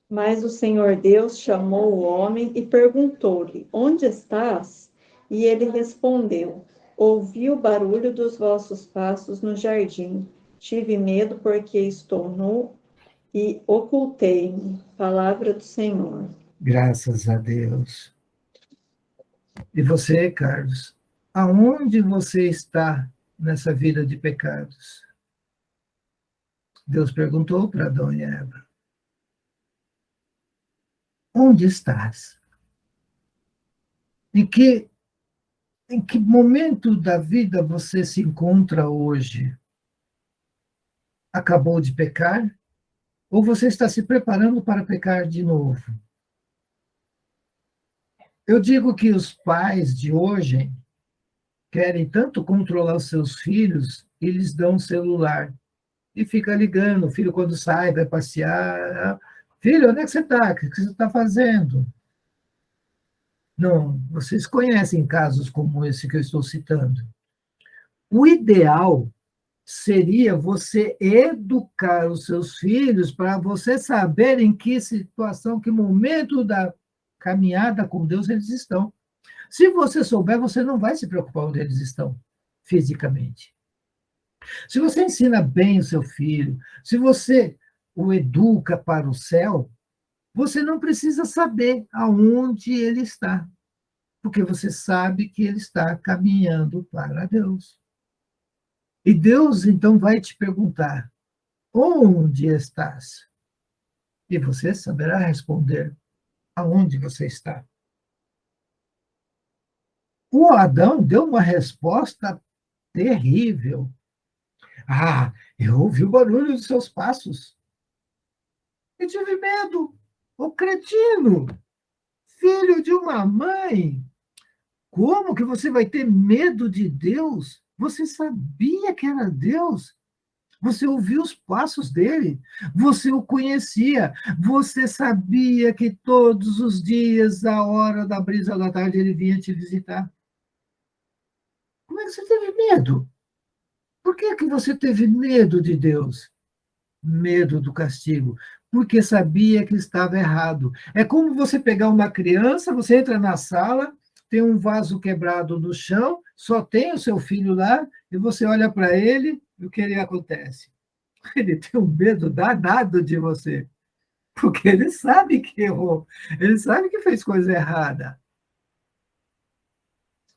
Mas o Senhor Deus chamou o homem e perguntou-lhe: Onde estás? E ele respondeu: Ouvi o barulho dos vossos passos no jardim. Tive medo porque estou nu e ocultei-me. Palavra do Senhor. Graças a Deus. E você, Carlos, aonde você está nessa vida de pecados? Deus perguntou para Adão e Eva. Onde estás? Em que momento da vida você se encontra hoje? Acabou de pecar? Ou você está se preparando para pecar de novo? Eu digo que os pais de hoje querem tanto controlar os seus filhos, eles dão um celular e fica ligando. O filho, quando sai, vai passear. Filho, onde é que você está? O que você está fazendo? Não, vocês conhecem casos como esse que eu estou citando. O ideal seria você educar os seus filhos para você saber em que situação, que momento da caminhada com Deus eles estão. Se você souber, você não vai se preocupar onde eles estão fisicamente. Se você ensina bem o seu filho, se você o educa para o céu, você não precisa saber aonde ele está, porque você sabe que ele está caminhando para Deus. E Deus, então, vai te perguntar, onde estás? E você saberá responder aonde você está. O Adão deu uma resposta terrível. Ah, eu ouvi o barulho dos seus passos. E tive medo. Ô cretino, filho de uma mãe, como que você vai ter medo de Deus? Você sabia que era Deus? Você ouviu os passos dele, você o conhecia, você sabia que todos os dias, à hora da brisa da tarde, ele vinha te visitar. Como é que você teve medo? Por que que você teve medo de Deus? Medo do castigo, porque sabia que estava errado. É como você pegar uma criança, você entra na sala, tem um vaso quebrado no chão, só tem o seu filho lá, e você olha para ele, e o que ele acontece? Ele tem um medo danado de você, porque ele sabe que errou, ele sabe que fez coisa errada.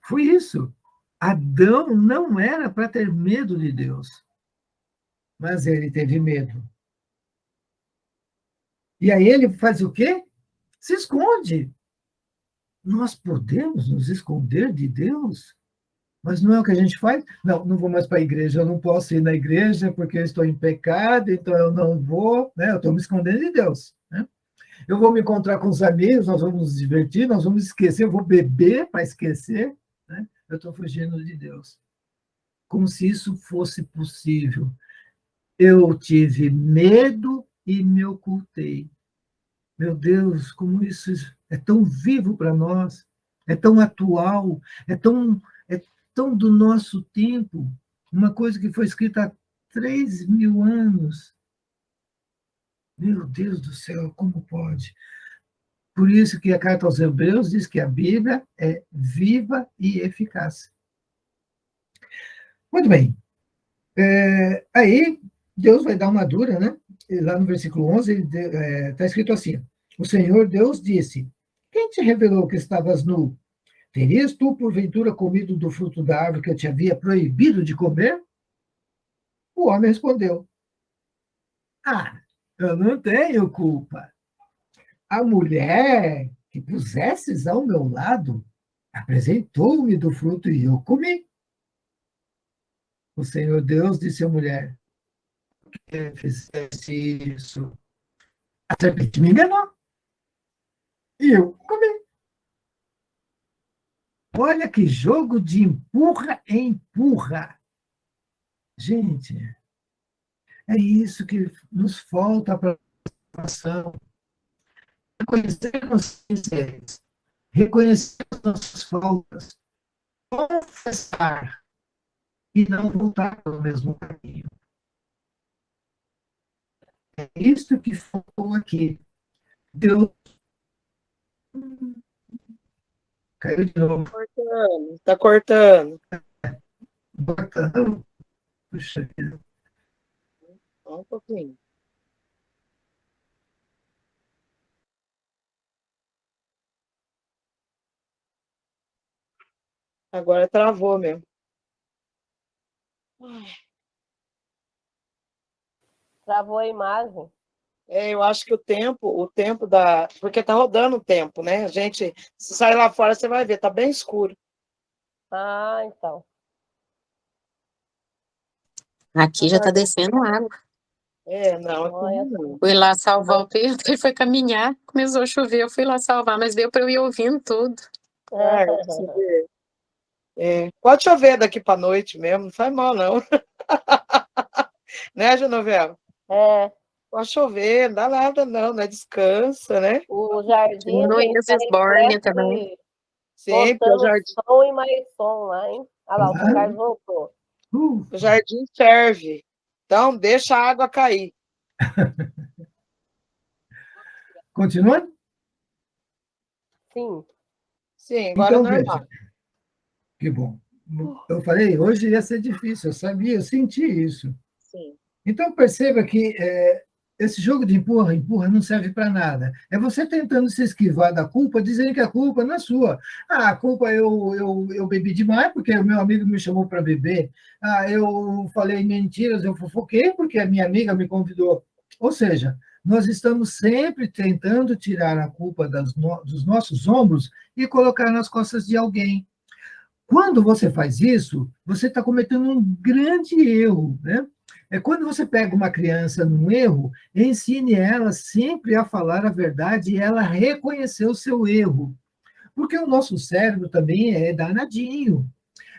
Foi isso. Adão não era para ter medo de Deus, mas ele teve medo. E aí ele faz o quê? Se esconde. Nós podemos nos esconder de Deus? Mas não é o que a gente faz? Não, não vou mais para a igreja, eu não posso ir na igreja porque eu estou em pecado, então eu não vou, né? Eu estou me escondendo de Deus. Né? Eu vou me encontrar com os amigos, nós vamos nos divertir, nós vamos esquecer, eu vou beber para esquecer. Né? Eu estou fugindo de Deus. Como se isso fosse possível. Eu tive medo e me ocultei. Meu Deus, como isso é tão vivo para nós, é tão atual, é tão do nosso tempo, uma coisa que foi escrita há 3.000 anos. Meu Deus do céu, como pode? Por isso que a carta aos Hebreus diz que a Bíblia é viva e eficaz. Muito bem. Aí, Deus vai dar uma dura, né? E lá no versículo 11, está escrito assim, o Senhor Deus disse, quem te revelou que estavas nu? Terias tu, porventura, comido do fruto da árvore que eu te havia proibido de comer? O homem respondeu, eu não tenho culpa. A mulher que pusesses ao meu lado, apresentou-me do fruto e eu comi. O Senhor Deus disse à mulher, por que fizeste isso? A serpente me enganou. E eu comi. Olha que jogo de empurra e empurra. Gente, é isso que nos falta para a ação. Reconhecer nossos sinceros, reconhecer as nossas faltas, confessar e não voltar pelo mesmo caminho. É isso que faltou aqui. Deus caiu de novo. Tá cortando. Puxa vida. Só um pouquinho. Agora travou mesmo. Travou a imagem. Eu acho que o tempo da. Porque tá rodando o tempo, né? A gente, se sair lá fora, você vai ver, tá bem escuro. Ah, então. Aqui já tá descendo água. Não, Olha, aqui não. Fui lá salvar o Pedro, ele foi caminhar, começou a chover, eu fui lá salvar, mas deu para eu ir ouvindo tudo. Você vê. Pode chover daqui para noite mesmo, não faz mal, não. Né, Genoveva? Pode chover, não dá nada, não, né? Descansa, né? O jardim. No Esbórnia também. Sempre, o jardim. Som e mais som lá, hein? Olha lá, o Ricardo voltou. O jardim ferve. Então, deixa a água cair. Continuando? Sim. Sim, agora Então, normal. veja. Que bom. Eu falei, hoje ia ser difícil, eu sabia, eu senti isso. Sim. Então, perceba que esse jogo de empurra, empurra não serve para nada. É você tentando se esquivar da culpa, dizendo que a culpa não é sua. Ah, a culpa eu bebi demais porque o meu amigo me chamou para beber. Ah, eu falei mentiras, eu fofoquei porque a minha amiga me convidou. Ou seja, nós estamos sempre tentando tirar a culpa dos nossos ombros e colocar nas costas de alguém. Quando você faz isso, você está cometendo um grande erro, né? É quando você pega uma criança num erro, ensine ela sempre a falar a verdade e ela reconhecer o seu erro. Porque o nosso cérebro também é danadinho.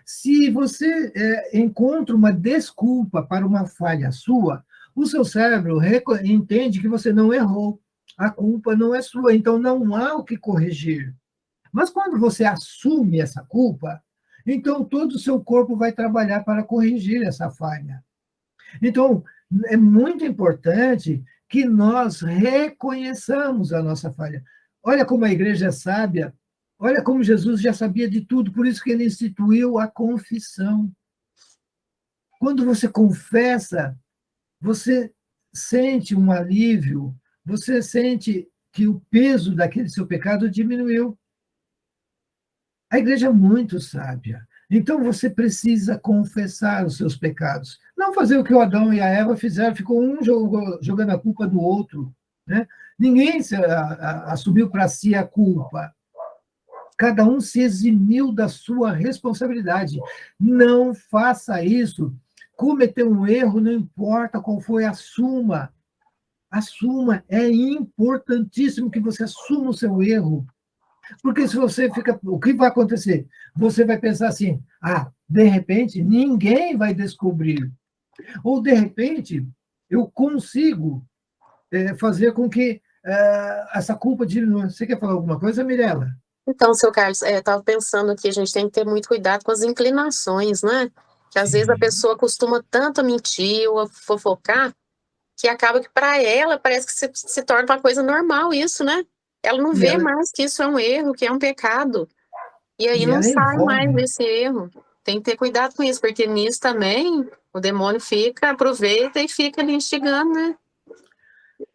Se você encontra uma desculpa para uma falha sua, o seu cérebro entende que você não errou. A culpa não é sua, então não há o que corrigir. Mas quando você assume essa culpa, então todo o seu corpo vai trabalhar para corrigir essa falha. Então, é muito importante que nós reconheçamos a nossa falha. Olha como a igreja é sábia, olha como Jesus já sabia de tudo, por isso que ele instituiu a confissão. Quando você confessa, você sente um alívio, você sente que o peso daquele seu pecado diminuiu. A igreja é muito sábia. Então você precisa confessar os seus pecados. Não fazer o que o Adão e a Eva fizeram, ficou um jogando a culpa do outro. Né? Ninguém assumiu para si a culpa. Cada um se eximiu da sua responsabilidade. Não faça isso. Cometer um erro, não importa qual foi, assuma. Assuma. É importantíssimo que você assuma o seu erro. Porque se você fica. O que vai acontecer? Você vai pensar assim: de repente, ninguém vai descobrir. Ou, de repente, eu consigo fazer com que essa culpa diminua. Você quer falar alguma coisa, Mirella? Então, seu Carlos, estava pensando que a gente tem que ter muito cuidado com as inclinações, né? Que às vezes a pessoa costuma tanto a mentir ou a fofocar, que acaba que para ela parece que se torna uma coisa normal isso, né? Ela não vê mais que isso é um erro, que é um pecado. E aí não sai mais desse erro. Tem que ter cuidado com isso, porque nisso também o demônio aproveita e fica ali instigando, né?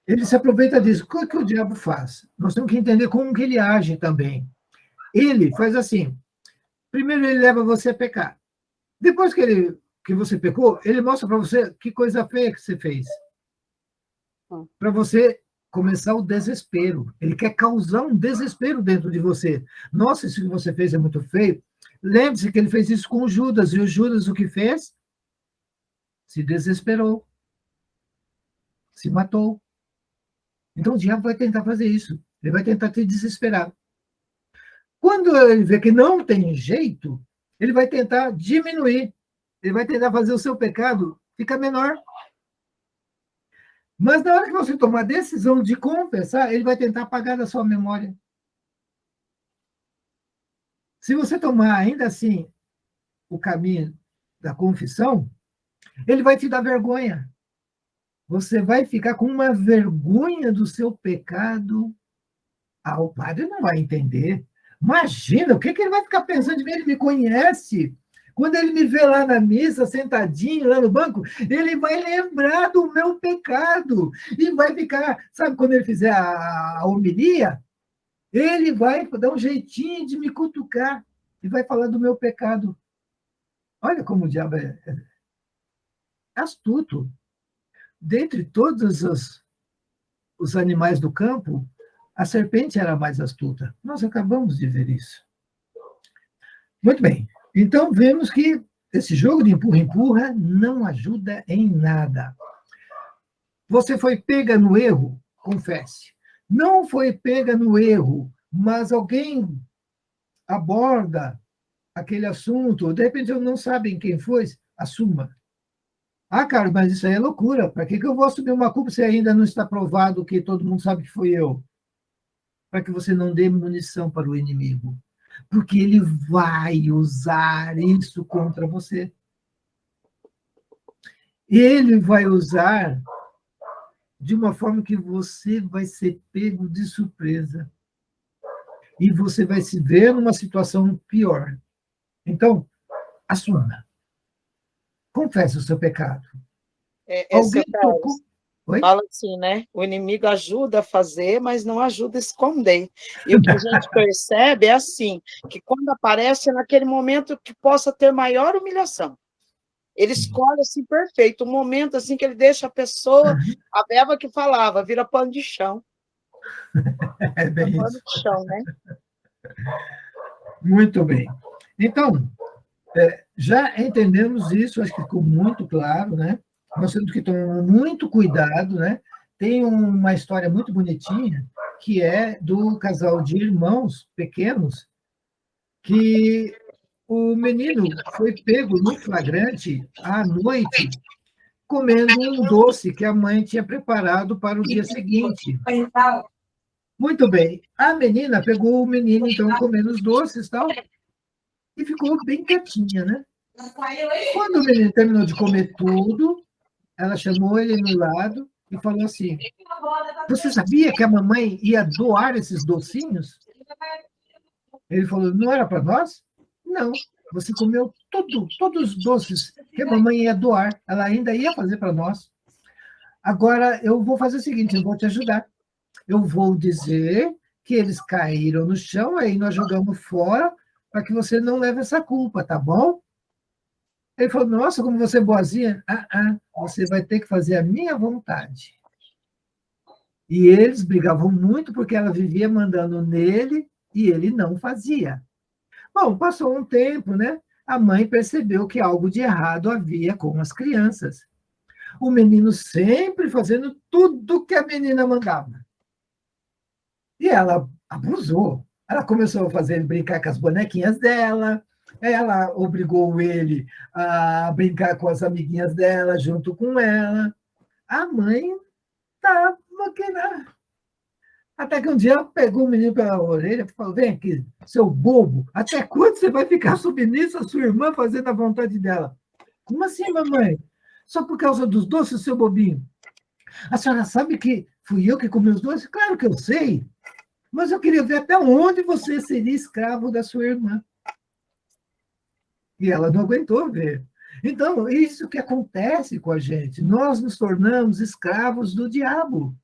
Ele se aproveita disso. O que o diabo faz? Nós temos que entender como que ele age também. Ele faz assim. Primeiro ele leva você a pecar. Depois que você pecou, ele mostra para você que coisa feia que você fez. Para você começar o desespero. Ele quer causar um desespero dentro de você. Nossa, isso que você fez é muito feio. Lembre-se que ele fez isso com o Judas, e o Judas o que fez? Se desesperou. Se matou. Então o diabo vai tentar fazer isso. Ele vai tentar te desesperar. Quando ele vê que não tem jeito, ele vai tentar diminuir. Ele vai tentar fazer o seu pecado ficar menor. Mas na hora que você tomar a decisão de confessar, ele vai tentar apagar da sua memória. Se você tomar ainda assim o caminho da confissão, ele vai te dar vergonha. Você vai ficar com uma vergonha do seu pecado. Ah, o padre não vai entender. Imagina, o que ele vai ficar pensando de mim? Ele me conhece. Quando ele me vê lá na missa, sentadinho, lá no banco, ele vai lembrar do meu pecado. E vai ficar, sabe, quando ele fizer a homilia, ele vai dar um jeitinho de me cutucar e vai falar do meu pecado. Olha como o diabo é astuto. Dentre todos os animais do campo, a serpente era a mais astuta. Nós acabamos de ver isso. Muito bem. Então, vemos que esse jogo de empurra-empurra não ajuda em nada. Você foi pega no erro? Confesse. Não foi pega no erro, mas alguém aborda aquele assunto, de repente não sabem quem foi, assuma. Ah, cara, mas isso aí é loucura. Para que eu vou assumir uma culpa se ainda não está provado que todo mundo sabe que fui eu? Para que você não dê munição para o inimigo. Porque ele vai usar isso contra você. Ele vai usar de uma forma que você vai ser pego de surpresa. E você vai se ver numa situação pior. Então, assuma. Confesse o seu pecado. Alguém tocou... Oi? Fala assim, né? O inimigo ajuda a fazer, mas não ajuda a esconder. E o que a gente percebe é assim, que quando aparece é naquele momento que possa ter maior humilhação. Ele escolhe assim perfeito, um momento assim que ele deixa a pessoa, a Beba que falava, vira pano de chão. É bem pano isso. de chão, né? Muito bem. Então, já entendemos isso, acho que ficou muito claro, né? Nós temos que tomar muito cuidado, né? Tem uma história muito bonitinha, que é do casal de irmãos pequenos, que o menino foi pego no flagrante à noite, comendo um doce que a mãe tinha preparado para o dia seguinte. Muito bem. A menina pegou o menino, então, comendo os doces e tal, e ficou bem quietinha, né? Quando o menino terminou de comer tudo, ela chamou ele no lado e falou assim: você sabia que a mamãe ia doar esses docinhos? Ele falou: não era para nós? Não, você comeu todos os doces que a mamãe ia doar, ela ainda ia fazer para nós. Agora, eu vou fazer o seguinte, eu vou te ajudar. Eu vou dizer que eles caíram no chão, aí nós jogamos fora, para que você não leve essa culpa, tá bom? Ele falou: nossa, como você é boazinha. Você vai ter que fazer a minha vontade. E eles brigavam muito porque ela vivia mandando nele e ele não fazia. Bom, passou um tempo, né? A mãe percebeu que algo de errado havia com as crianças. O menino sempre fazendo tudo que a menina mandava. E ela abusou. Ela começou a fazer ele brincar com as bonequinhas dela, ela obrigou ele a brincar com as amiguinhas dela junto com ela. A mãe estava querendo. Até que um dia ela pegou o menino pela orelha e falou: vem aqui, seu bobo, até quando você vai ficar submisso à sua irmã fazendo a vontade dela? Como assim, mamãe? Só por causa dos doces, seu bobinho? A senhora sabe que fui eu que comi os doces? Claro que eu sei, mas eu queria ver até onde você seria escravo da sua irmã. E ela não aguentou ver. Então, isso que acontece com a gente. Nós nos tornamos escravos do diabo.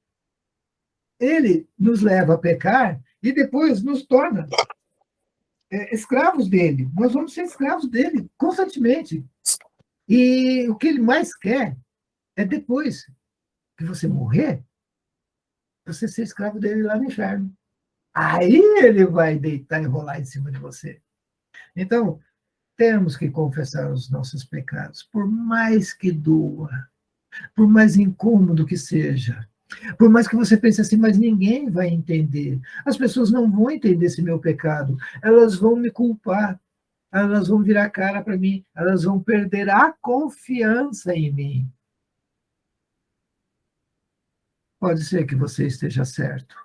Ele nos leva a pecar e depois nos torna escravos dele. Nós vamos ser escravos dele constantemente. E o que ele mais quer é depois que você morrer, você ser escravo dele lá no inferno. Aí ele vai deitar e rolar em cima de você. Então, temos que confessar os nossos pecados, por mais que doa, por mais incômodo que seja. Por mais que você pense assim, mas ninguém vai entender. As pessoas não vão entender esse meu pecado. Elas vão me culpar. Elas vão virar a cara para mim. Elas vão perder a confiança em mim. Pode ser que você esteja certo.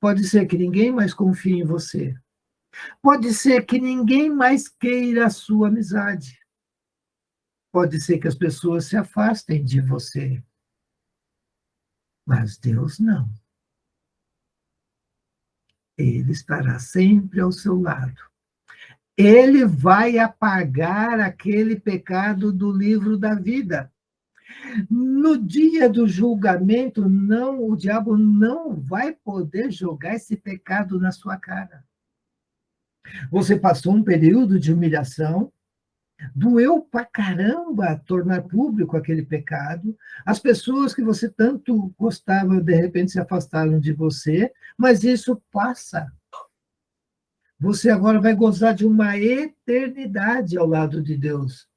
Pode ser que ninguém mais confie em você. Pode ser que ninguém mais queira a sua amizade. Pode ser que as pessoas se afastem de você. Mas Deus não. Ele estará sempre ao seu lado. Ele vai apagar aquele pecado do livro da vida. No dia do julgamento, não, o diabo não vai poder jogar esse pecado na sua cara. Você passou um período de humilhação, doeu pra caramba tornar público aquele pecado, as pessoas que você tanto gostava, de repente, se afastaram de você, mas isso passa. Você agora vai gozar de uma eternidade ao lado de Deus.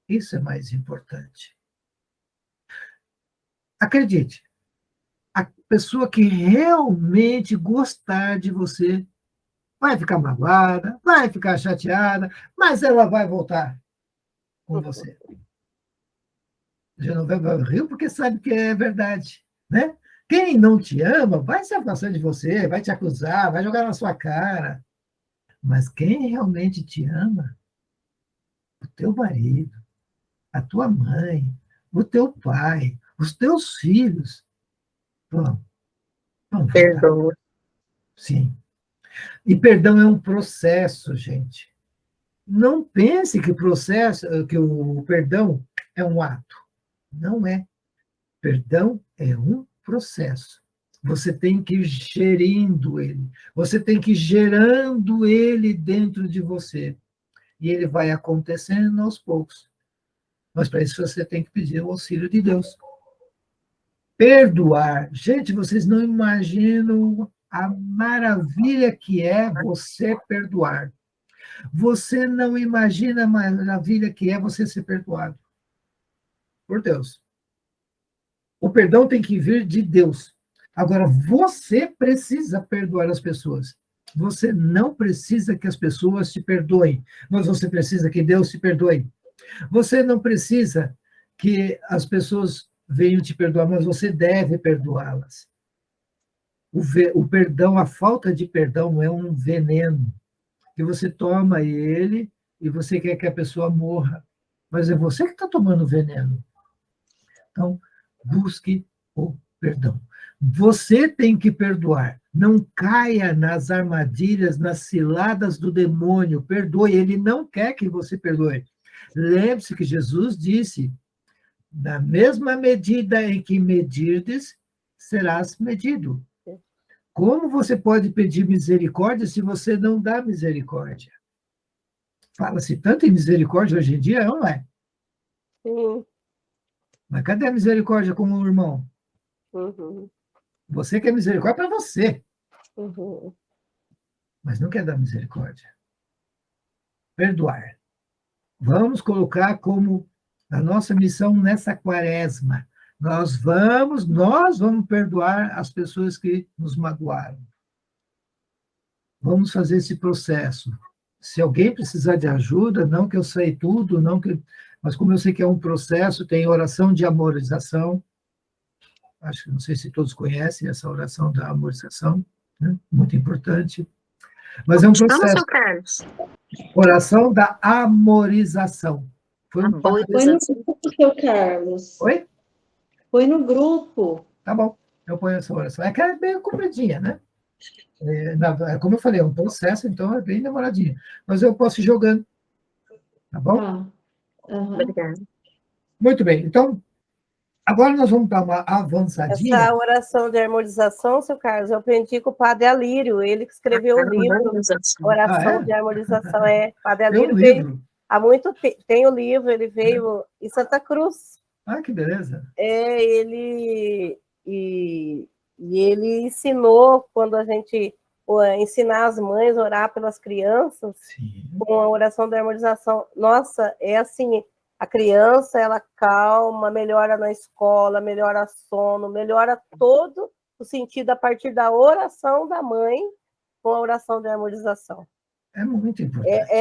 Isso é mais importante. Acredite, a pessoa que realmente gostar de você vai ficar magoada, vai ficar chateada, mas ela vai voltar com você. Genoveva vai rir porque sabe que é verdade, né? Quem não te ama vai se afastar de você, vai te acusar, vai jogar na sua cara. Mas quem realmente te ama, o teu marido, a tua mãe, o teu pai, os teus filhos, vão voltar. Perdoa. Sim. E perdão é um processo, gente. Não pense que o perdão é um ato. Não é. Perdão é um processo. Você tem que ir gerindo ele. Você tem que ir gerando ele dentro de você. E ele vai acontecendo aos poucos. Mas para isso você tem que pedir o auxílio de Deus. Perdoar. Gente, vocês não imaginam a maravilha que é você perdoar. Você não imagina a maravilha que é você ser perdoado. Por Deus. O perdão tem que vir de Deus. Agora, você precisa perdoar as pessoas. Você não precisa que as pessoas te perdoem, mas você precisa que Deus te perdoe. Você não precisa que as pessoas venham te perdoar, mas você deve perdoá-las. O perdão, a falta de perdão é um veneno, que você toma ele e você quer que a pessoa morra, mas é você que está tomando veneno. Então, busque o perdão. Você tem que perdoar. Não caia nas armadilhas, nas ciladas do demônio. Perdoe. Ele não quer que você perdoe. Lembre-se que Jesus disse: na mesma medida em que medirdes, serás medido. Como você pode pedir misericórdia se você não dá misericórdia? Fala-se tanto em misericórdia hoje em dia, não é? Sim. Mas cadê a misericórdia com o irmão? Uhum. Você quer misericórdia para você, Uhum. mas não quer dar misericórdia. Perdoar. Vamos colocar como a nossa missão nessa quaresma. Nós vamos perdoar as pessoas que nos magoaram. Vamos fazer esse processo. Se alguém precisar de ajuda, não que eu sei tudo, mas como eu sei que é um processo, tem oração de amorização. Acho que não sei se todos conhecem essa oração da amorização, né? Muito importante. Mas é um processo. Vamos, seu Carlos. Oração da amorização. Foi um... Põe no grupo, seu Carlos. Oi? Põe no grupo. Tá bom, eu ponho essa oração. É que é bem compridinha, né? Como eu falei, é um processo, então é bem demoradinho. Mas eu posso ir jogando. Tá bom? Tá. Uhum. Obrigada. Muito bem. Então, agora nós vamos dar uma avançadinha. Essa oração de harmonização, seu Carlos, eu aprendi com o Padre Alírio, ele que escreveu o livro Oração de Harmonização. Padre Alírio veio há muito tempo, tem o livro, ele veio em Santa Cruz. Ah, que beleza. Ele e ele ensinou, quando a gente ensinar as mães a orar pelas crianças, Sim. com a oração da harmonização. Nossa, é assim, a criança, ela calma, melhora na escola, melhora sono, melhora todo o sentido a partir da oração da mãe com a oração de harmonização. É muito importante.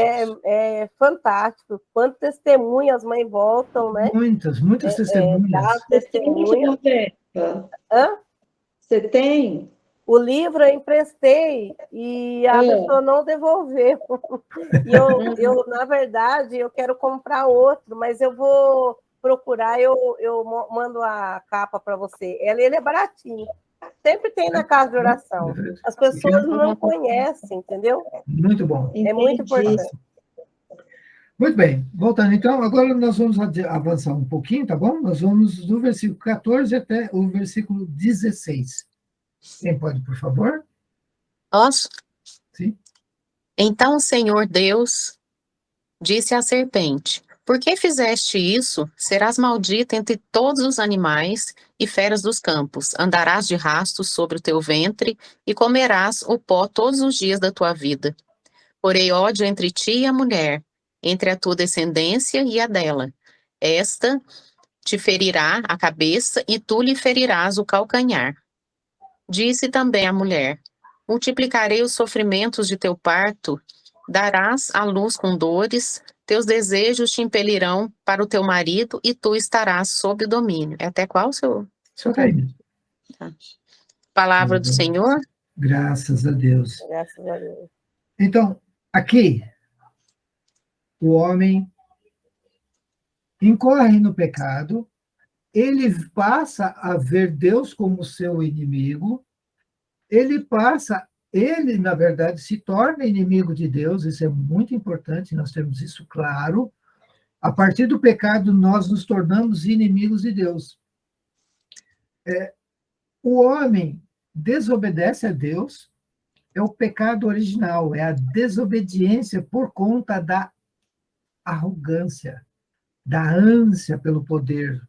É fantástico. Quanto testemunho as mães voltam, né? Muitas testemunhas. Dá testemunho. Hã? Você tem? O livro eu emprestei e a pessoa não devolveu. E eu, na verdade, eu quero comprar outro, mas eu vou procurar, eu mando a capa para você. Ele é baratinho. Sempre tem na casa de oração. As pessoas não conhecem, entendeu? Muito bom. É muito importante. Muito bem. Voltando, então, agora nós vamos avançar um pouquinho, tá bom? Nós vamos do versículo 14 até o versículo 16. Quem pode, por favor? Posso? Sim. Então o Senhor Deus disse à serpente: Por que fizeste isso? Serás maldita entre todos os animais e feras dos campos. Andarás de rastros sobre o teu ventre e comerás o pó todos os dias da tua vida. Porém ódio entre ti e a mulher, entre a tua descendência e a dela. Esta te ferirá a cabeça e tu lhe ferirás o calcanhar. Disse também a mulher: Multiplicarei os sofrimentos de teu parto, darás à luz com dores, teus desejos te impelirão para o teu marido e tu estarás sob domínio. É até qual, seu? Só caído. Tá. Palavra do Senhor. Graças a Deus. Graças a Deus. Então, aqui, o homem incorre no pecado, ele passa a ver Deus como seu inimigo, ele, na verdade, se torna inimigo de Deus, isso é muito importante, nós temos isso claro. A partir do pecado, nós nos tornamos inimigos de Deus. O homem desobedece a Deus, é o pecado original, é a desobediência por conta da arrogância, da ânsia pelo poder,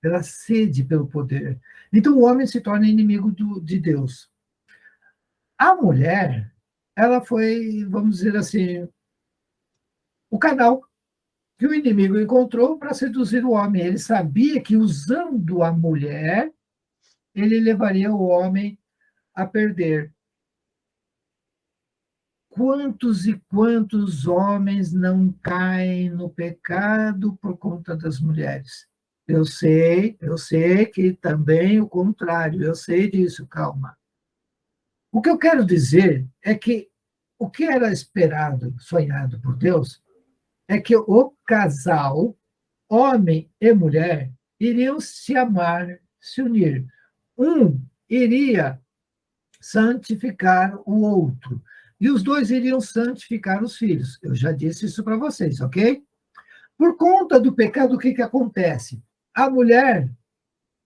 pela sede pelo poder. Então, o homem se torna inimigo de Deus. A mulher, ela foi, vamos dizer assim, o canal que o inimigo encontrou para seduzir o homem. Ele sabia que, usando a mulher, ele levaria o homem a perder. Quantos e quantos homens não caem no pecado por conta das mulheres? Eu sei que também o contrário, eu sei disso, calma. O que eu quero dizer é que o que era esperado, sonhado por Deus, é que o casal, homem e mulher, iriam se amar, se unir. Um iria santificar o outro. E os dois iriam santificar os filhos. Eu já disse isso para vocês, ok? Por conta do pecado, o que acontece? A mulher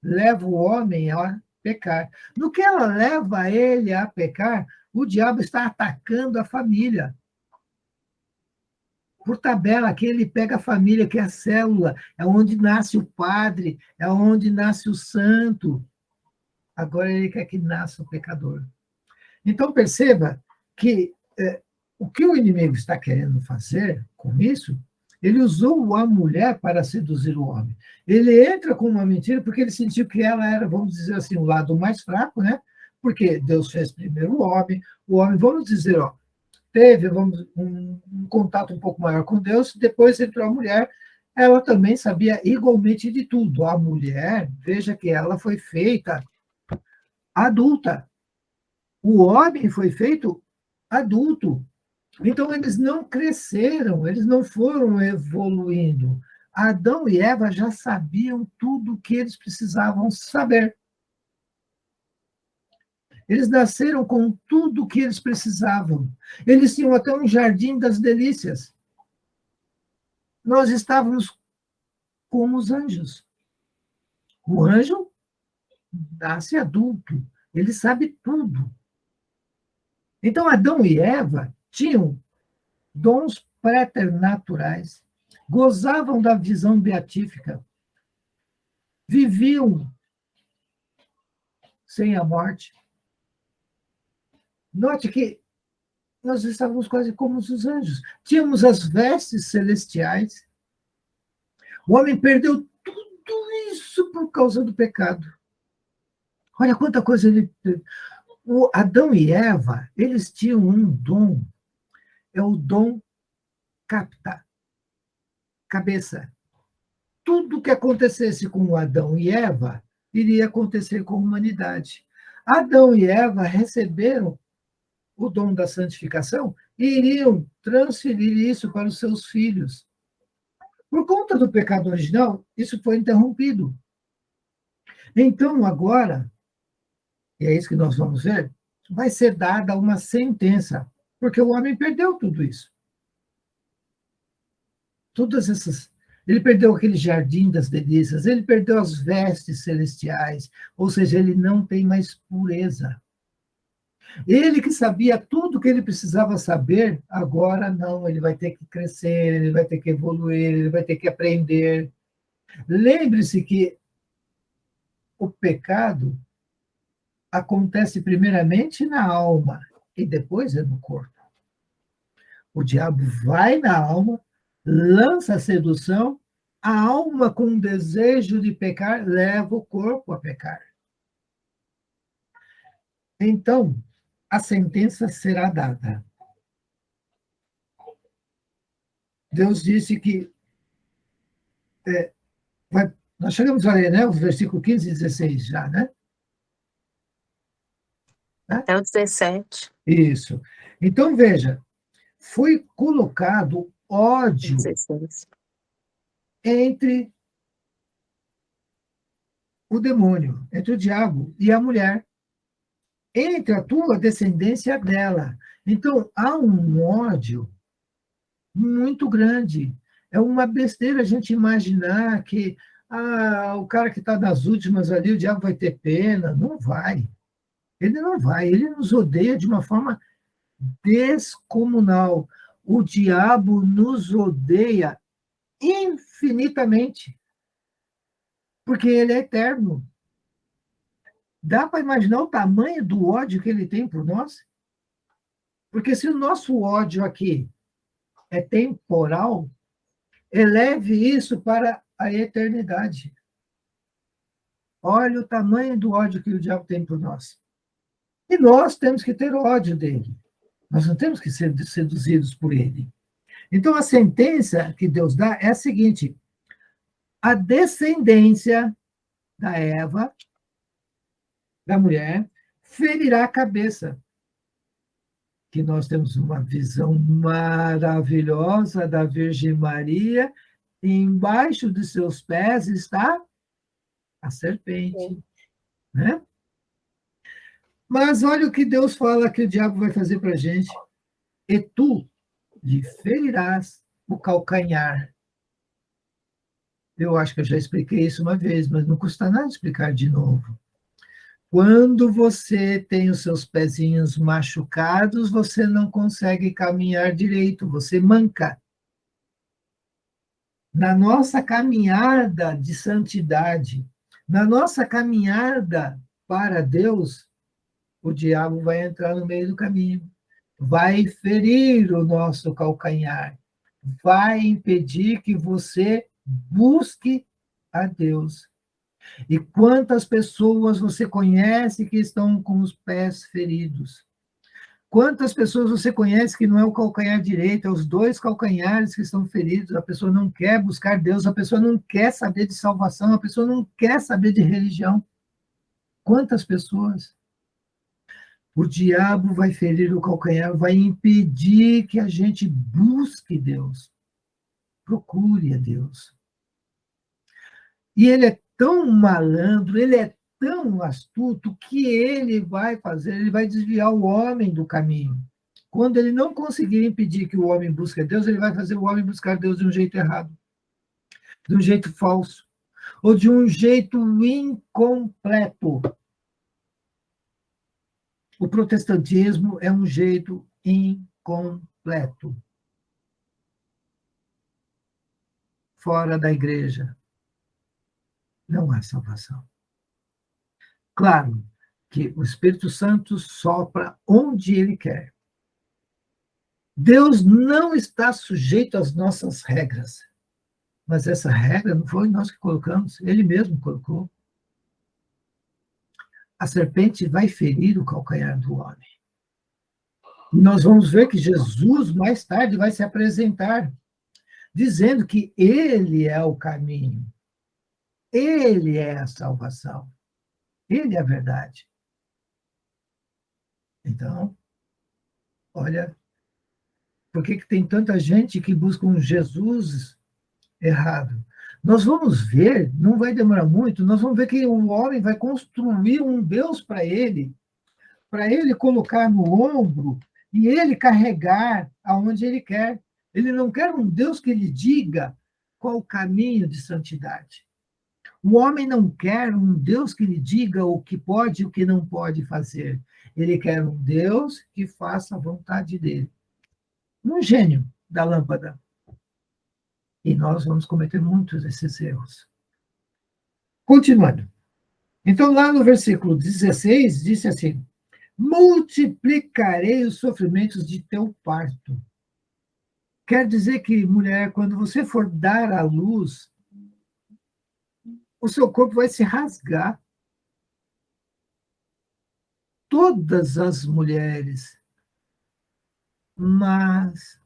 leva o homem a pecar. No que ela leva ele a pecar, o diabo está atacando a família. Por tabela, aqui ele pega a família, que é a célula, é onde nasce o padre, é onde nasce o santo. Agora ele quer que nasça o pecador. Então, perceba que o que o inimigo está querendo fazer com isso, ele usou a mulher para seduzir o homem. Ele entra com uma mentira porque ele sentiu que ela era, vamos dizer assim, o lado mais fraco, né? Porque Deus fez primeiro o homem, vamos dizer, teve um contato um pouco maior com Deus, depois entrou a mulher, ela também sabia igualmente de tudo. A mulher, veja que ela foi feita adulta. O homem foi feito adulto. Então, eles não cresceram, eles não foram evoluindo. Adão e Eva já sabiam tudo o que eles precisavam saber. Eles nasceram com tudo o que eles precisavam. Eles tinham até um jardim das delícias. Nós estávamos como os anjos. O anjo nasce adulto, ele sabe tudo. Então, Adão e Eva tinham dons preternaturais, gozavam da visão beatífica, viviam sem a morte. Note que nós estávamos quase como os anjos. Tínhamos as vestes celestiais. O homem perdeu tudo isso por causa do pecado. Olha quanta coisa ele... O Adão e Eva, eles tinham um dom. É o dom capta, cabeça. Tudo que acontecesse com Adão e Eva iria acontecer com a humanidade. Adão e Eva receberam o dom da santificação e iriam transferir isso para os seus filhos. Por conta do pecado original, isso foi interrompido. Então, agora, e é isso que nós vamos ver, vai ser dada uma sentença, porque o homem perdeu tudo isso. Todas essas... Ele perdeu aquele jardim das delícias, ele perdeu as vestes celestiais, ou seja, ele não tem mais pureza. Ele que sabia tudo que ele precisava saber, agora não, ele vai ter que crescer, ele vai ter que evoluir, ele vai ter que aprender. Lembre-se que o pecado acontece primeiramente na alma e depois é no corpo. O diabo vai na alma, lança a sedução, a alma com desejo de pecar leva o corpo a pecar. Então, a sentença será dada. Deus disse que... nós chegamos a ler, né? Os versículos 15 e 16 já, né? Até o 17. Isso. Então, veja, foi colocado ódio 16. entre o demônio, entre o diabo e a mulher, entre a tua descendência dela. Então, há um ódio muito grande. É uma besteira a gente imaginar que o cara que está nas últimas ali, o diabo vai ter pena. Não vai. Ele não vai. Ele nos odeia de uma forma descomunal. O diabo nos odeia infinitamente, porque ele é eterno. Dá para imaginar o tamanho do ódio que ele tem por nós? Porque se o nosso ódio aqui é temporal, eleve isso para a eternidade. Olha o tamanho do ódio que o diabo tem por nós. E nós temos que ter ódio dele. Nós não temos que ser seduzidos por ele. Então, a sentença que Deus dá é a seguinte: a descendência da Eva, da mulher, ferirá a cabeça. Que nós temos uma visão maravilhosa da Virgem Maria, e embaixo de seus pés está a serpente. Né? Mas olha o que Deus fala que o diabo vai fazer para a gente. E tu lhe ferirás o calcanhar. Eu acho que eu já expliquei isso uma vez, mas não custa nada explicar de novo. Quando você tem os seus pezinhos machucados, você não consegue caminhar direito, você manca. Na nossa caminhada de santidade, na nossa caminhada para Deus, o diabo vai entrar no meio do caminho, vai ferir o nosso calcanhar, vai impedir que você busque a Deus. E quantas pessoas você conhece que estão com os pés feridos? Quantas pessoas você conhece que não é o calcanhar direito, é os dois calcanhares que estão feridos, a pessoa não quer buscar Deus, a pessoa não quer saber de salvação, a pessoa não quer saber de religião. Quantas pessoas? O diabo vai ferir o calcanhar, vai impedir que a gente busque Deus. Procure a Deus. E ele é tão malandro, ele é tão astuto, que ele vai fazer, ele vai desviar o homem do caminho. Quando ele não conseguir impedir que o homem busque Deus, ele vai fazer o homem buscar Deus de um jeito errado, de um jeito falso, ou de um jeito incompleto. O protestantismo é um jeito incompleto. Fora da igreja, não há salvação. Claro que o Espírito Santo sopra onde ele quer. Deus não está sujeito às nossas regras, mas essa regra não foi nós que colocamos, ele mesmo colocou. A serpente vai ferir o calcanhar do homem. E nós vamos ver que Jesus, mais tarde, vai se apresentar, dizendo que ele é o caminho, ele é a salvação, ele é a verdade. Então, olha, por que tem tanta gente que busca um Jesus errado? Nós vamos ver, não vai demorar muito, nós vamos ver que o homem vai construir um Deus para ele colocar no ombro e ele carregar aonde ele quer. Ele não quer um Deus que lhe diga qual o caminho de santidade. O homem não quer um Deus que lhe diga o que pode e o que não pode fazer. Ele quer um Deus que faça a vontade dele. Um gênio da lâmpada. E nós vamos cometer muitos desses erros. Continuando. Então, lá no versículo 16, disse assim: multiplicarei os sofrimentos de teu parto. Quer dizer que, mulher, quando você for dar à luz, o seu corpo vai se rasgar. Todas as mulheres. Mas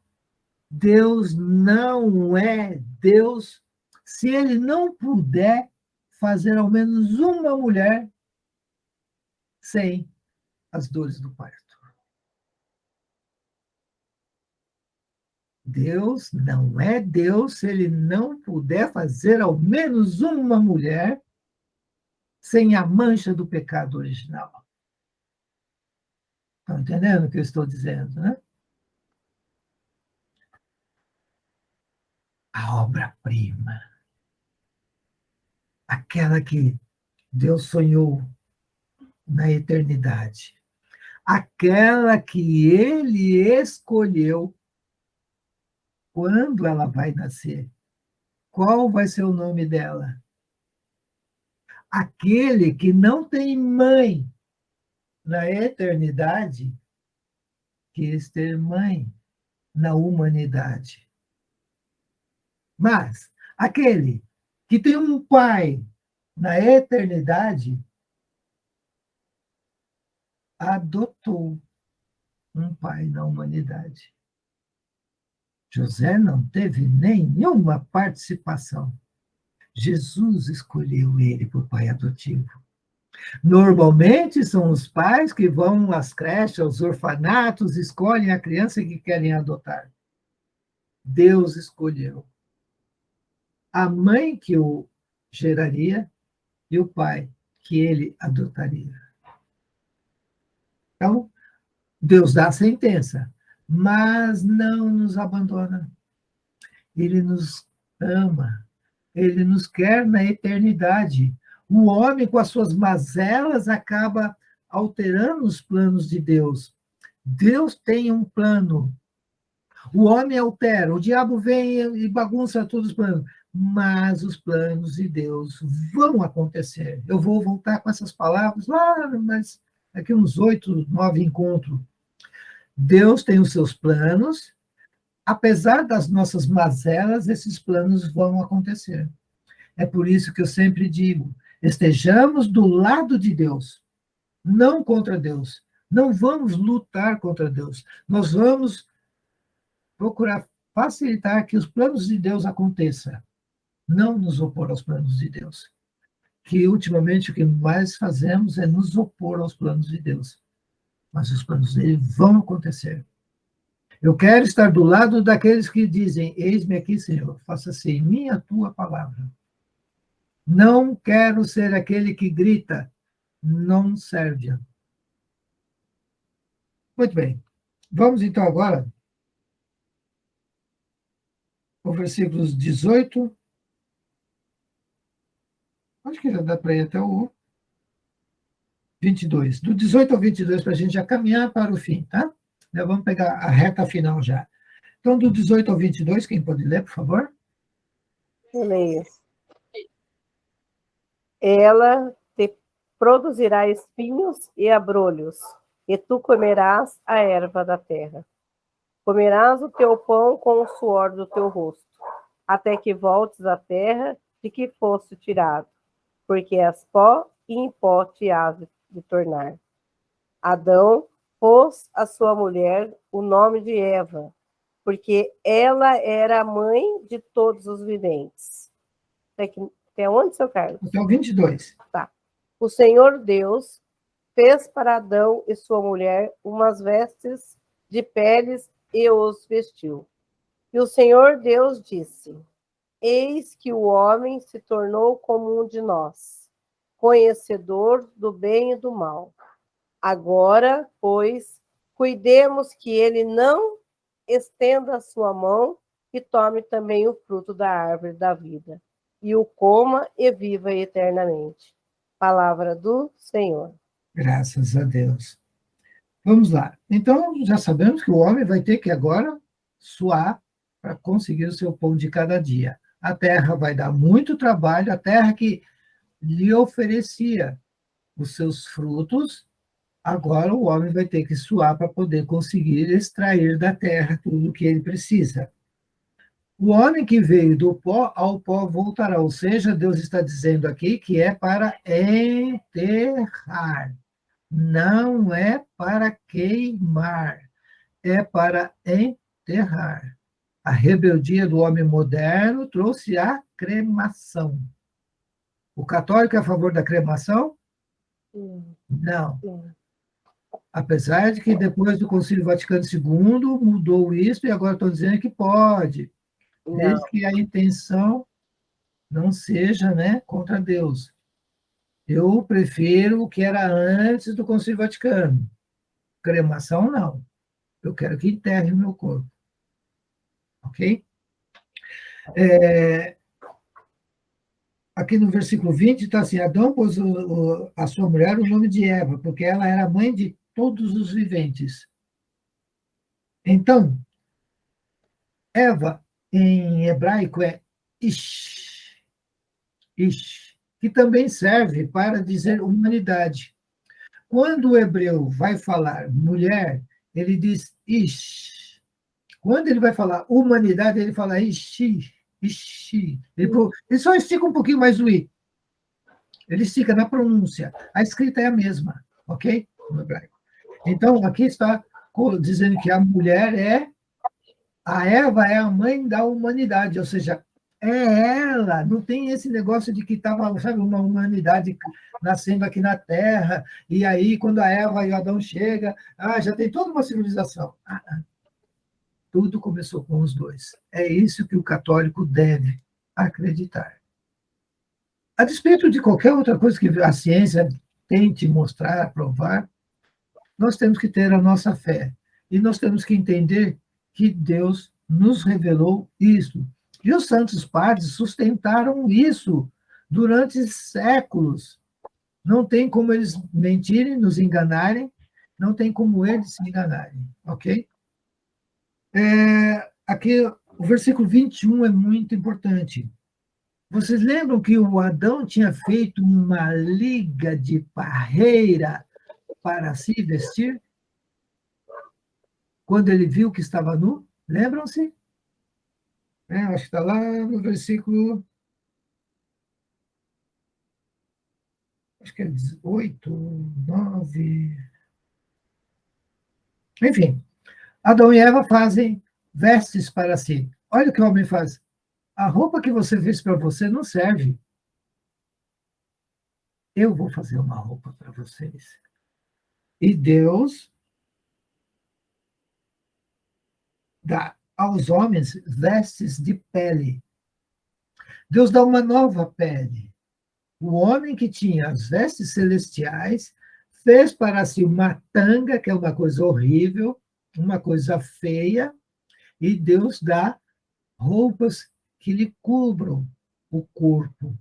Deus não é Deus se ele não puder fazer ao menos uma mulher sem as dores do parto. Deus não é Deus se ele não puder fazer ao menos uma mulher sem a mancha do pecado original. Estão entendendo o que eu estou dizendo, né? A obra-prima. Aquela que Deus sonhou na eternidade. Aquela que ele escolheu quando ela vai nascer. Qual vai ser o nome dela? Aquele que não tem mãe na eternidade, quis ter mãe na humanidade. Mas aquele que tem um pai na eternidade, adotou um pai na humanidade. José não teve nenhuma participação. Jesus escolheu ele por pai adotivo. Normalmente são os pais que vão às creches, aos orfanatos, escolhem a criança que querem adotar. Deus escolheu a mãe que o geraria e o pai que ele adotaria. Então, Deus dá a sentença, mas não nos abandona. Ele nos ama, ele nos quer na eternidade. O homem, com as suas mazelas, acaba alterando os planos de Deus. Deus tem um plano. O homem altera, o diabo vem e bagunça todos os planos. Mas os planos de Deus vão acontecer. Eu vou voltar com essas palavras lá, mas daqui uns 8, 9 encontros. Deus tem os seus planos. Apesar das nossas mazelas, esses planos vão acontecer. É por isso que eu sempre digo, estejamos do lado de Deus, não contra Deus. Não vamos lutar contra Deus. Nós vamos procurar facilitar que os planos de Deus aconteçam. Não nos opor aos planos de Deus. Que, ultimamente, o que mais fazemos é nos opor aos planos de Deus. Mas os planos dele vão acontecer. Eu quero estar do lado daqueles que dizem, eis-me aqui, Senhor, faça-se em mim a tua palavra. Não quero ser aquele que grita, não serve. Muito bem. Vamos, então, agora ao versículos 18. Acho que já dá para ir até o 22. Do 18 ao 22, para a gente já caminhar para o fim, tá? Já vamos pegar a reta final já. Então, do 18 ao 22, quem pode ler, por favor? Eu leio. Ela, produzirá espinhos e abrolhos, e tu comerás a erva da terra. Comerás o teu pão com o suor do teu rosto, até que voltes à terra de que foste tirado, porque és pó e em pó te hás de tornar. Adão pôs à sua mulher o nome de Eva, porque ela era a mãe de todos os viventes. Até onde, seu Carlos? Até o 22. Tá. O Senhor Deus fez para Adão e sua mulher umas vestes de peles e os vestiu. E o Senhor Deus disse: Eis que o homem se tornou como um de nós, conhecedor do bem e do mal. Agora, pois, cuidemos que ele não estenda a sua mão e tome também o fruto da árvore da vida, e o coma e viva eternamente. Palavra do Senhor. Graças a Deus. Vamos lá. Então, já sabemos que o homem vai ter que agora suar para conseguir o seu pão de cada dia. A terra vai dar muito trabalho, a terra que lhe oferecia os seus frutos, agora o homem vai ter que suar para poder conseguir extrair da terra tudo o que ele precisa. O homem que veio do pó, ao pó voltará. Ou seja, Deus está dizendo aqui que é para enterrar. Não é para queimar, é para enterrar. A rebeldia do homem moderno trouxe a cremação. O católico é a favor da cremação? Não. Apesar de que depois do Concílio Vaticano II mudou isso e agora estão dizendo que pode, desde que a intenção não seja, né, contra Deus. Eu prefiro o que era antes do Concílio Vaticano. Cremação, não. Eu quero que enterre o meu corpo. Ok? Aqui no versículo 20 está assim: Adão pôs a sua mulher o nome de Eva, porque ela era mãe de todos os viventes. Então, Eva, em hebraico, é Ish, que também serve para dizer humanidade. Quando o hebreu vai falar mulher, ele diz Ish. Quando ele vai falar humanidade, ele fala Ishi. Ele só estica um pouquinho mais o I. Ele estica na pronúncia. A escrita é a mesma, ok? No hebraico. Então, aqui está dizendo que a mulher a Eva é a mãe da humanidade, ou seja, é ela, não tem esse negócio de que estava, sabe, uma humanidade nascendo aqui na Terra, e aí, quando a Eva e o Adão chegam, já tem toda uma civilização. Tudo começou com os dois. É isso que o católico deve acreditar. A despeito de qualquer outra coisa que a ciência tente mostrar, provar, nós temos que ter a nossa fé. E nós temos que entender que Deus nos revelou isso. E os santos padres sustentaram isso durante séculos. Não tem como eles mentirem, nos enganarem, não tem como eles se enganarem, ok? Aqui, o versículo 21 é muito importante. Vocês lembram que o Adão tinha feito uma liga de parreira para se vestir? Quando ele viu que estava nu? Lembram-se? Acho que está lá no versículo... Acho que é 18, 9... Enfim, Adão e Eva fazem vestes para si. Olha o que o homem faz. A roupa que você fez para você não serve. Eu vou fazer uma roupa para vocês. E Deus dá aos homens vestes de pele. Deus dá uma nova pele. O homem que tinha as vestes celestiais fez para si uma tanga, que é uma coisa horrível, uma coisa feia, e Deus dá roupas que lhe cubram o corpo.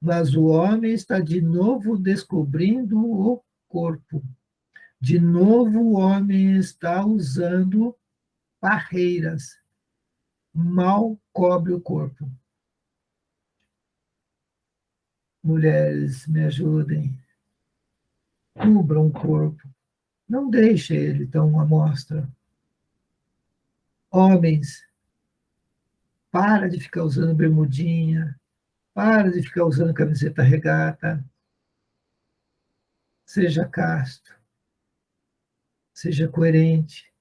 Mas o homem está de novo descobrindo o corpo. De novo o homem está usando parreiras. Mal cobre o corpo. Mulheres, me ajudem. cubram o corpo. Não deixe ele tão à mostra. Homens, para de ficar usando bermudinha, para de ficar usando camiseta regata. Seja casto, seja coerente.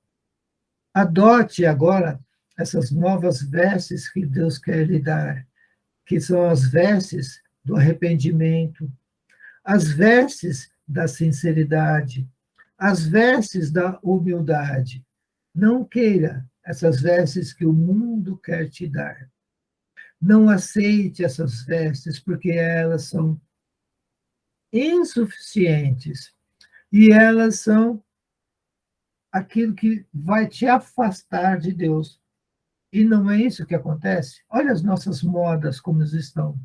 Adote agora essas novas vestes que Deus quer lhe dar, que são as vestes do arrependimento, as vestes da sinceridade, as vestes da humildade. Não queira essas vestes que o mundo quer te dar. Não aceite essas vestes, porque elas são insuficientes e elas são aquilo que vai te afastar de Deus. E não é isso que acontece? Olha as nossas modas como estão.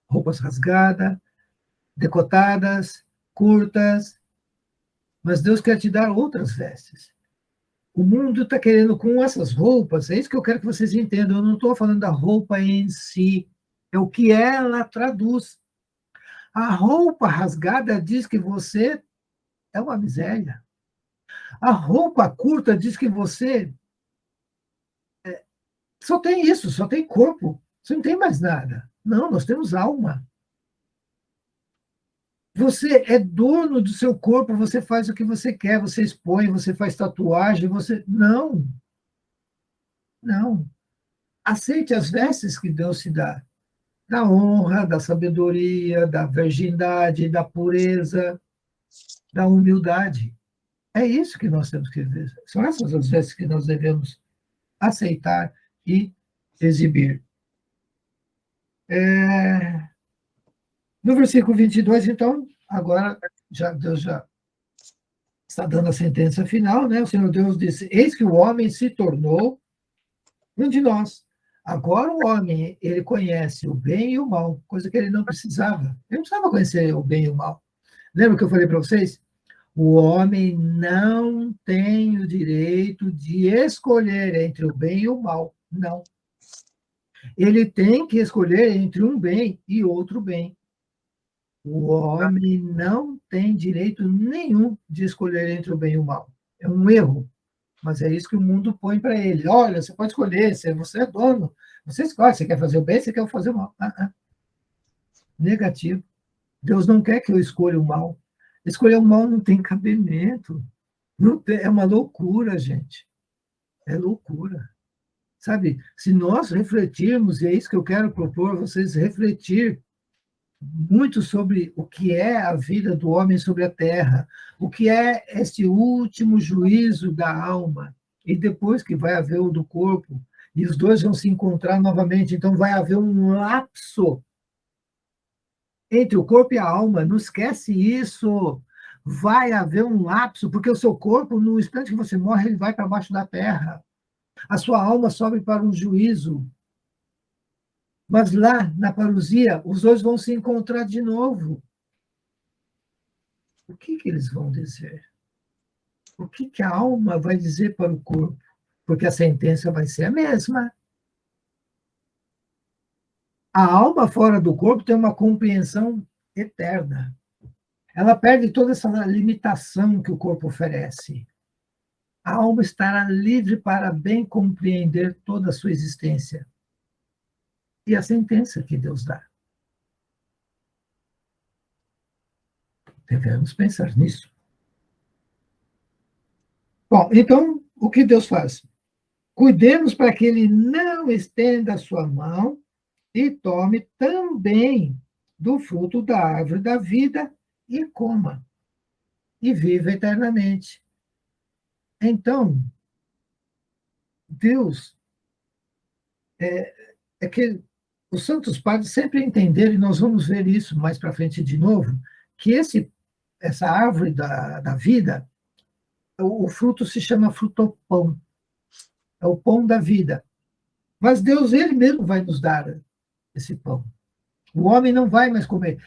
Roupas rasgadas, decotadas, curtas. Mas Deus quer te dar outras vestes. O mundo está querendo com essas roupas, é isso que eu quero que vocês entendam. Eu não estou falando da roupa em si, é o que ela traduz. A roupa rasgada diz que você é uma miséria. A roupa curta diz que você só tem isso, só tem corpo, você não tem mais nada. Não, nós temos alma. Você é dono do seu corpo, você faz o que você quer, você expõe, você faz tatuagem, você... Não. Não. Aceite as vestes que Deus te dá. Da honra, da sabedoria, da virgindade, da pureza, da humildade. É isso que nós temos que ver. São essas as vestes que nós devemos aceitar e exibir. No versículo 22, então, agora Deus já está dando a sentença final, né? O Senhor Deus disse: eis que o homem se tornou um de nós. Agora o homem, ele conhece o bem e o mal, coisa que ele não precisava. Ele não precisava conhecer o bem e o mal. Lembra que eu falei para vocês? O homem não tem o direito de escolher entre o bem e o mal. Não. Ele tem que escolher entre um bem e outro bem. O homem não tem direito nenhum de escolher entre o bem e o mal. É um erro. Mas é isso que o mundo põe para ele. Olha, você pode escolher, você é dono. Você escolhe, você quer fazer o bem, você quer fazer o mal. Negativo. Deus não quer que eu escolha o mal. Escolher o mal não tem cabimento. Não tem, é uma loucura, gente. É loucura. Sabe, se nós refletirmos, e é isso que eu quero propor, vocês refletir muito sobre o que é a vida do homem sobre a terra, o que é esse último juízo da alma, e depois que vai haver o do corpo, e os dois vão se encontrar novamente, então vai haver um lapso entre o corpo e a alma, não esquece isso, vai haver um lapso, porque o seu corpo, no instante que você morre, ele vai para baixo da terra, a sua alma sobe para um juízo. Mas lá, na parousia, os dois vão se encontrar de novo. O que eles vão dizer? O que a alma vai dizer para o corpo? Porque a sentença vai ser a mesma. A alma fora do corpo tem uma compreensão eterna. Ela perde toda essa limitação que o corpo oferece. A alma estará livre para bem compreender toda a sua existência. E a sentença que Deus dá. Devemos pensar nisso. Bom, então, o que Deus faz? Cuidemos para que ele não estenda a sua mão e tome também do fruto da árvore da vida e coma, e viva eternamente. Então, Deus, é que os santos padres sempre entenderam, e nós vamos ver isso mais para frente de novo, que essa árvore da vida, o fruto se chama frutopão, é o pão da vida. Mas Deus, ele mesmo vai nos dar esse pão. O homem não vai mais comer.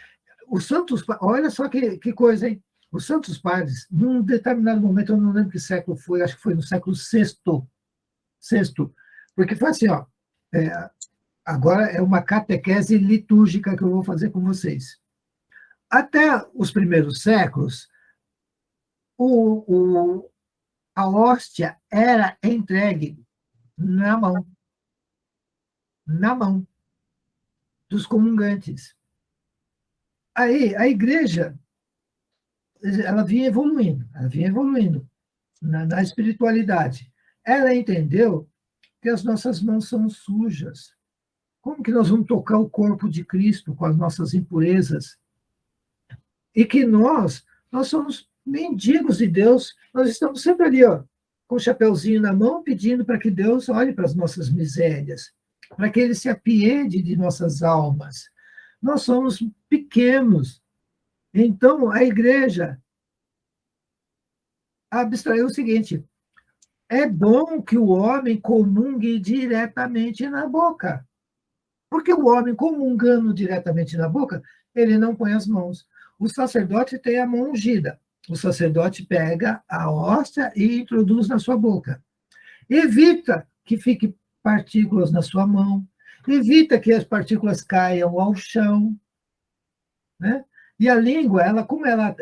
Os santos, olha só que coisa, hein? Os santos padres, num determinado momento, eu não lembro que século foi, acho que foi no século VI, porque foi assim, ó, agora é uma catequese litúrgica que eu vou fazer com vocês. Até os primeiros séculos, a hóstia era entregue na mão dos comungantes. Aí, a igreja, ela vinha evoluindo na espiritualidade. Ela entendeu que as nossas mãos são sujas. Como que nós vamos tocar o corpo de Cristo com as nossas impurezas? E que nós somos mendigos de Deus, nós estamos sempre ali, ó, com o chapeuzinho na mão, pedindo para que Deus olhe para as nossas misérias, para que Ele se apiede de nossas almas. Nós somos pequenos. Então, a igreja abstraiu o seguinte: é bom que o homem comungue diretamente na boca. Porque o homem comungando diretamente na boca, ele não põe as mãos. O sacerdote tem a mão ungida. O sacerdote pega a hóstia e introduz na sua boca. Evita que fique partículas na sua mão. Evita que as partículas caiam ao chão. Né? E a língua, como ela,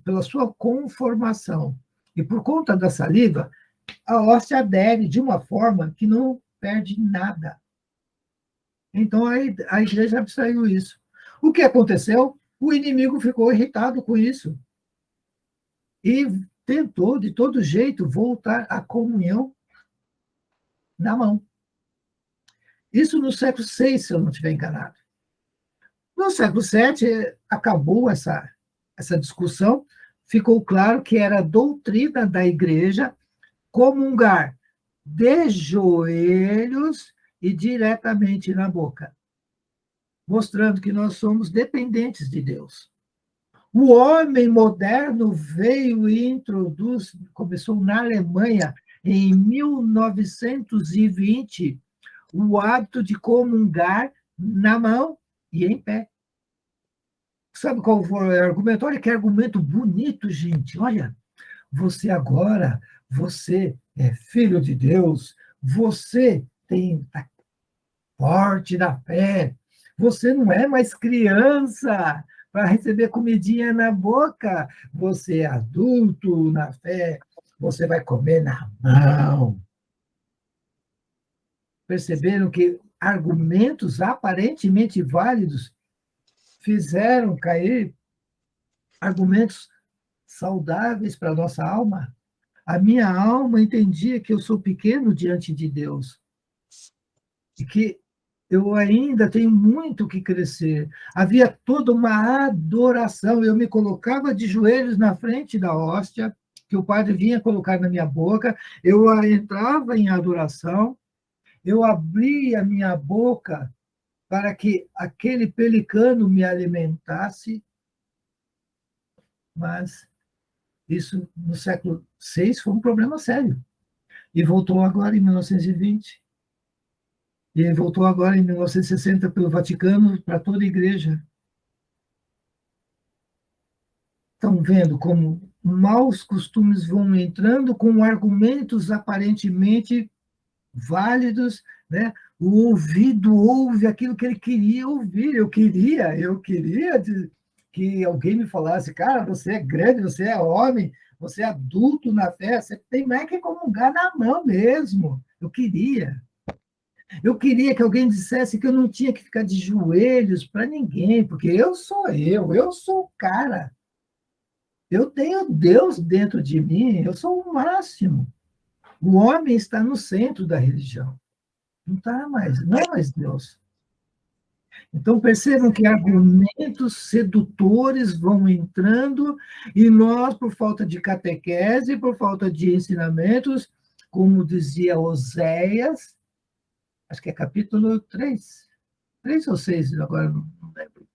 pela sua conformação e por conta da saliva, a hóstia adere de uma forma que não perde nada. Então, a igreja abstraiu isso. O que aconteceu? O inimigo ficou irritado com isso e tentou, de todo jeito, voltar à comunhão na mão. Isso no século VI, se eu não estiver enganado. No século VII, acabou essa discussão, ficou claro que era a doutrina da igreja comungar de joelhos e diretamente na boca, mostrando que nós somos dependentes de Deus. O homem moderno veio e começou na Alemanha, em 1920, o hábito de comungar na mão e em pé. Sabe qual foi o argumento? Olha que argumento bonito, gente. Olha, você é filho de Deus, você está forte na fé, você não é mais criança para receber comidinha na boca, você é adulto na fé, você vai comer na mão. Perceberam que argumentos aparentemente válidos fizeram cair argumentos saudáveis para a nossa alma? A minha alma entendia que eu sou pequeno diante de Deus e que eu ainda tenho muito que crescer. Havia toda uma adoração. Eu me colocava de joelhos na frente da hóstia, que o padre vinha colocar na minha boca, eu entrava em adoração, eu abria a minha boca para que aquele pelicano me alimentasse, mas isso, no século VI, foi um problema sério. E voltou agora em 1920. E voltou agora em 1960 pelo Vaticano para toda a igreja. Estão vendo como maus costumes vão entrando com argumentos aparentemente válidos, né? O ouvido ouve aquilo que ele queria ouvir. Eu queria que alguém me falasse: cara, você é grande, você é homem, você é adulto na fé, você tem mais que comungar na mão mesmo. Eu queria que alguém dissesse que eu não tinha que ficar de joelhos para ninguém, porque eu sou o cara. Eu tenho Deus dentro de mim, eu sou o máximo. O homem está no centro da religião. Não é mais Deus. Então, percebam que argumentos sedutores vão entrando e nós, por falta de catequese, por falta de ensinamentos, como dizia Oséias, acho que é capítulo 3 ou 6, agora não lembro.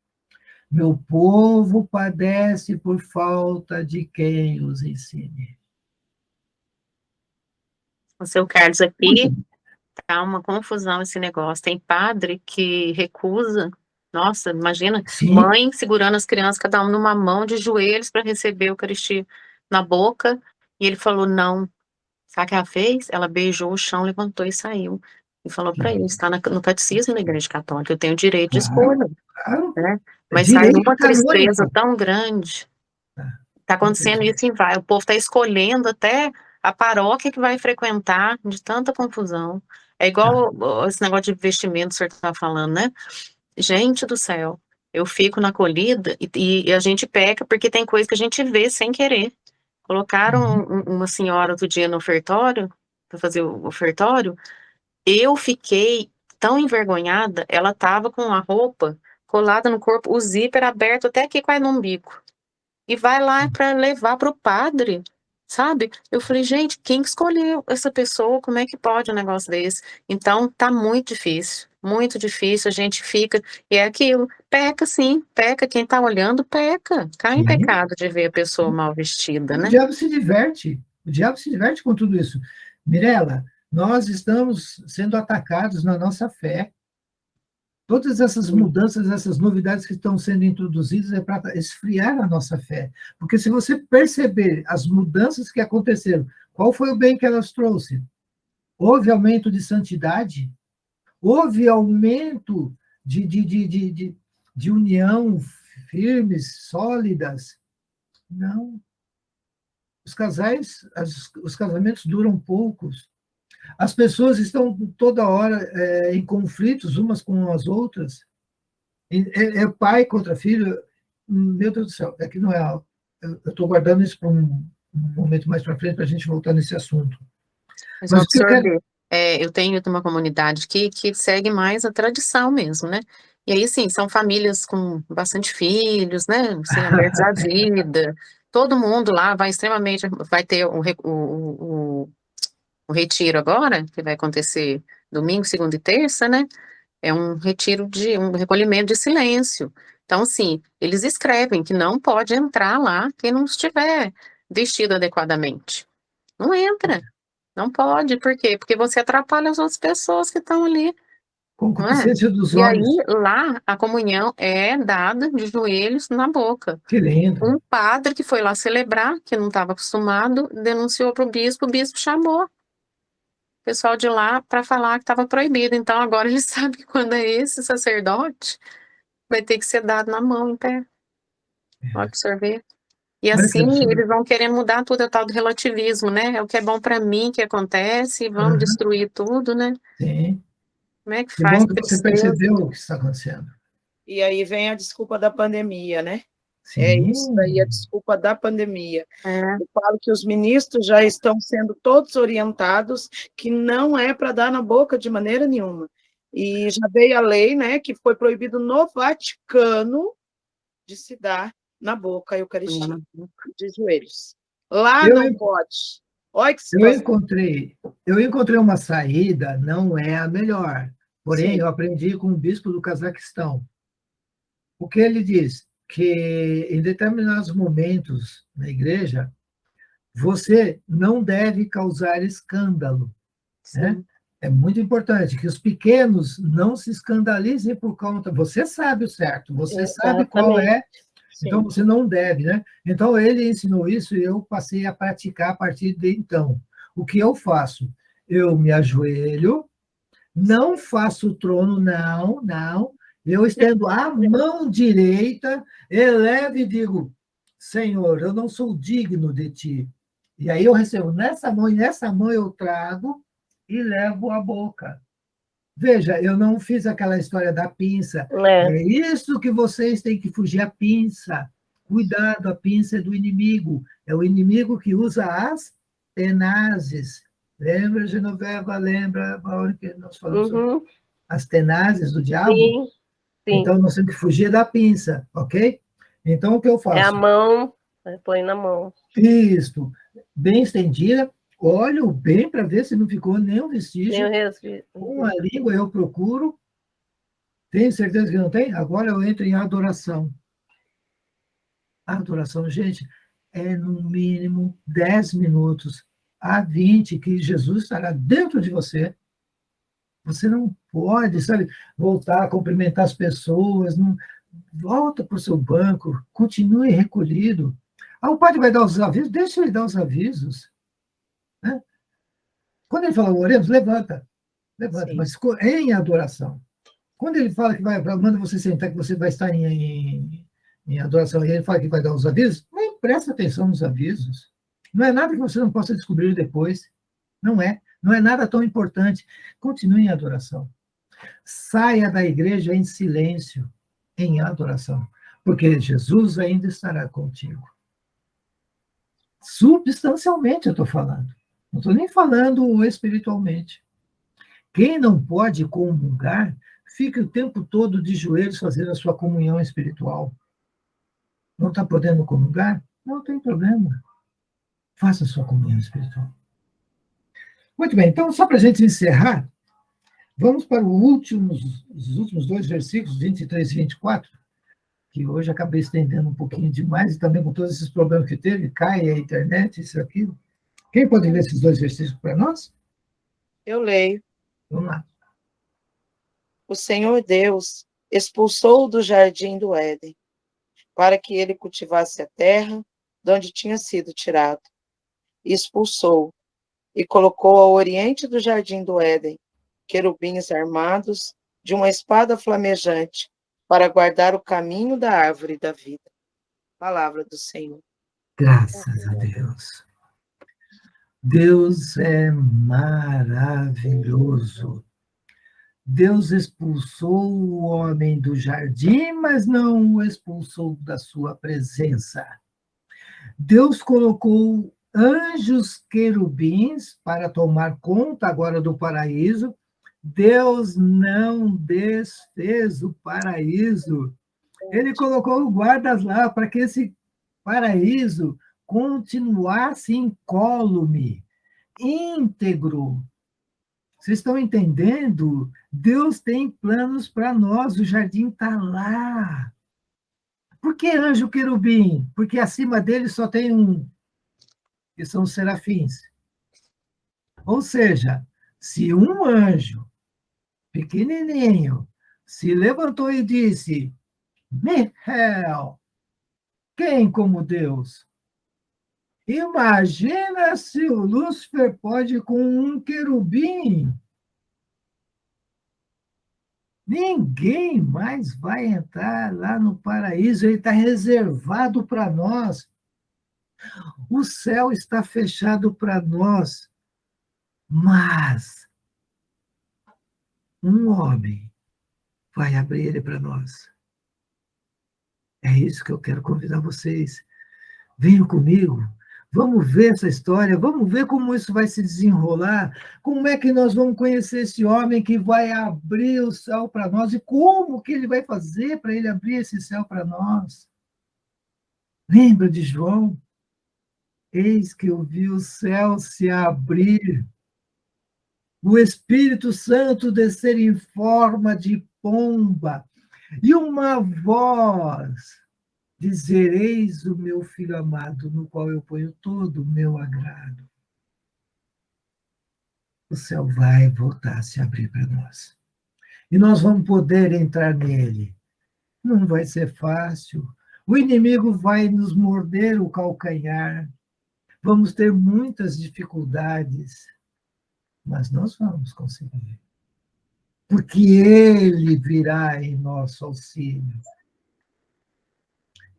Meu povo padece por falta de quem os ensine. O seu Carlos, aqui tá uma confusão esse negócio. Tem padre que recusa. Nossa, imagina, Sim. Mãe segurando as crianças, cada um numa mão, de joelhos, para receber a Eucaristia na boca. E ele falou não. Sabe o que ela fez? Ela beijou o chão, levantou e saiu. E falou para ele: está no catecismo da Igreja Católica, eu tenho direito de escolha. Claro. Né? Mas saiu uma tristeza tão grande. Tá acontecendo isso e vai. O povo tá escolhendo até a paróquia que vai frequentar, de tanta confusão. É igual esse negócio de investimento que o senhor tá falando, né? Gente do céu, eu fico na acolhida e a gente peca porque tem coisa que a gente vê sem querer. Colocaram uma senhora outro dia no ofertório, para fazer o ofertório, eu fiquei tão envergonhada, ela tava com a roupa colada no corpo, o zíper aberto até aqui quase no umbigo. E vai lá para levar para o padre, sabe? Eu falei, gente, quem que escolheu essa pessoa? Como é que pode um negócio desse? Então, tá muito difícil, a gente fica, e é aquilo, peca sim, peca, quem tá olhando, peca, cai em Sim. pecado de ver a pessoa mal vestida, O né? diabo se diverte com tudo isso. Mirela, nós estamos sendo atacados na nossa fé. Todas essas mudanças, essas novidades que estão sendo introduzidas é para esfriar a nossa fé. Porque se você perceber as mudanças que aconteceram, qual foi o bem que elas trouxeram? Houve aumento de santidade? Houve aumento de união firmes, sólidas? Não. Os casamentos duram poucos. As pessoas estão toda hora em conflitos umas com as outras. É pai contra filho. Meu Deus do céu, é que não é. Eu estou guardando isso para um momento mais para frente para a gente voltar nesse assunto. Mas Mas o que eu quero... eu tenho uma comunidade que segue mais a tradição mesmo, né? E aí, sim, são famílias com bastante filhos, né? Assim, abertos à vida. Todo mundo lá vai ter o retiro agora, que vai acontecer domingo, segunda e terça, né? É um retiro um recolhimento de silêncio. Então, assim, eles escrevem que não pode entrar lá quem não estiver vestido adequadamente. Não entra. Não pode. Por quê? Porque você atrapalha as outras pessoas que estão ali. Concupiscência dos E aí, olhos. lá, a comunhão é dada de joelhos na boca. Que lindo. Um padre que foi lá celebrar, que não estava acostumado, denunciou para o bispo chamou o pessoal de lá para falar que estava proibido. Então, agora ele sabe que quando é esse sacerdote, vai ter que ser dado na mão, em pé. Pode absorver. E assim, eles vão querer mudar tudo, é o tal do relativismo, né? É o que é bom para mim que acontece, e vamos destruir tudo, né? Sim. Como é que Que faz? bom que você percebeu o que está acontecendo. E aí vem a desculpa da pandemia, né? Sim. É isso daí, a desculpa da pandemia. É. Eu falo que os ministros já estão sendo todos orientados que não é para dar na boca de maneira nenhuma. E já veio a lei, né, que foi proibido no Vaticano de se dar na boca a Eucaristia, de joelhos. Lá não pode. Olha que situação. Eu encontrei uma saída, não é a melhor. Porém, Sim. eu aprendi com o bispo do Cazaquistão. O que ele diz? Que em determinados momentos na igreja, você não deve causar escândalo. Né? É muito importante que os pequenos não se escandalizem por conta. Você sabe o certo, você sabe qual é. Então, você não deve, né? Então, ele ensinou isso e eu passei a praticar a partir de então. O que eu faço? Eu me ajoelho, não faço o trono, não. Eu estendo a mão direita, elevo e digo, Senhor, eu não sou digno de ti. E aí eu recebo nessa mão, e nessa mão eu trago e levo à boca. Veja, eu não fiz aquela história da pinça. É isso que vocês têm que fugir, a pinça. Cuidado, a pinça é do inimigo. É o inimigo que usa as tenazes. Lembra, Genoveva? Lembra a hora que nós falamos sobre as tenazes do diabo? Sim. Então, nós temos que fugir da pinça, ok? Então, o que eu faço? É a mão, põe na mão. Isso. Bem estendida. Olho bem para ver se não ficou nenhum vestígio. Com a língua eu procuro. Tenho certeza que não tem? Agora eu entro em adoração. A adoração, gente, é no mínimo 10 minutos a 20 que Jesus estará dentro de você. Você não pode, sabe, voltar a cumprimentar as pessoas. Não, volta para o seu banco, continue recolhido. O padre vai dar os avisos, deixa ele dar os avisos. Né? Quando ele fala, oremos, levanta, Sim. mas em adoração. Quando ele fala que manda você sentar, que você vai estar em adoração, e ele fala que vai dar os avisos, não nem presta atenção nos avisos. Não é nada que você não possa descobrir depois. Não é. Não é nada tão importante. Continue em adoração. Saia da igreja em silêncio, em adoração, porque Jesus ainda estará contigo. Substancialmente eu estou falando. Não estou nem falando espiritualmente. Quem não pode comungar, fica o tempo todo de joelhos fazendo a sua comunhão espiritual. Não está podendo comungar? Não tem problema. Faça a sua comunhão espiritual. Muito bem, então, só para a gente encerrar, vamos para os últimos 2 versículos, 23 e 24, que hoje acabei estendendo um pouquinho demais, e também com todos esses problemas que teve, cai a internet, isso e aquilo. Quem pode ler esses 2 versículos para nós? Eu leio. Vamos lá. O Senhor Deus expulsou-o do jardim do Éden, para que ele cultivasse a terra de onde tinha sido tirado. E expulsou, e colocou ao oriente do jardim do Éden querubins armados de uma espada flamejante, para guardar o caminho da árvore da vida. Palavra do Senhor. Graças a Deus. Deus é maravilhoso. Deus expulsou o homem do jardim, mas não o expulsou da sua presença. Deus colocou anjos querubins para tomar conta agora do paraíso. Deus não desfez o paraíso. Ele colocou guardas lá para que esse paraíso continuasse incólume, íntegro. Vocês estão entendendo? Deus tem planos para nós, o jardim está lá. Por que anjo querubim? Porque acima dele só tem um, que são os serafins. Ou seja, se um anjo pequenininho se levantou e disse: Michael, quem como Deus? Imagina se o Lúcifer pode com um querubim. Ninguém mais vai entrar lá no paraíso, ele está reservado para nós. O céu está fechado para nós, mas um homem vai abrir ele para nós. É isso que eu quero convidar vocês. Venham comigo. Vamos ver essa história, vamos ver como isso vai se desenrolar, como é que nós vamos conhecer esse homem que vai abrir o céu para nós e como que ele vai fazer para ele abrir esse céu para nós. Lembra de João? Eis que eu vi o céu se abrir, o Espírito Santo descer em forma de pomba, e uma voz dizer: eis o meu filho amado, no qual eu ponho todo o meu agrado. O céu vai voltar a se abrir para nós. E nós vamos poder entrar nele. Não vai ser fácil. O inimigo vai nos morder o calcanhar. Vamos ter muitas dificuldades, mas nós vamos conseguir. Porque ele virá em nosso auxílio.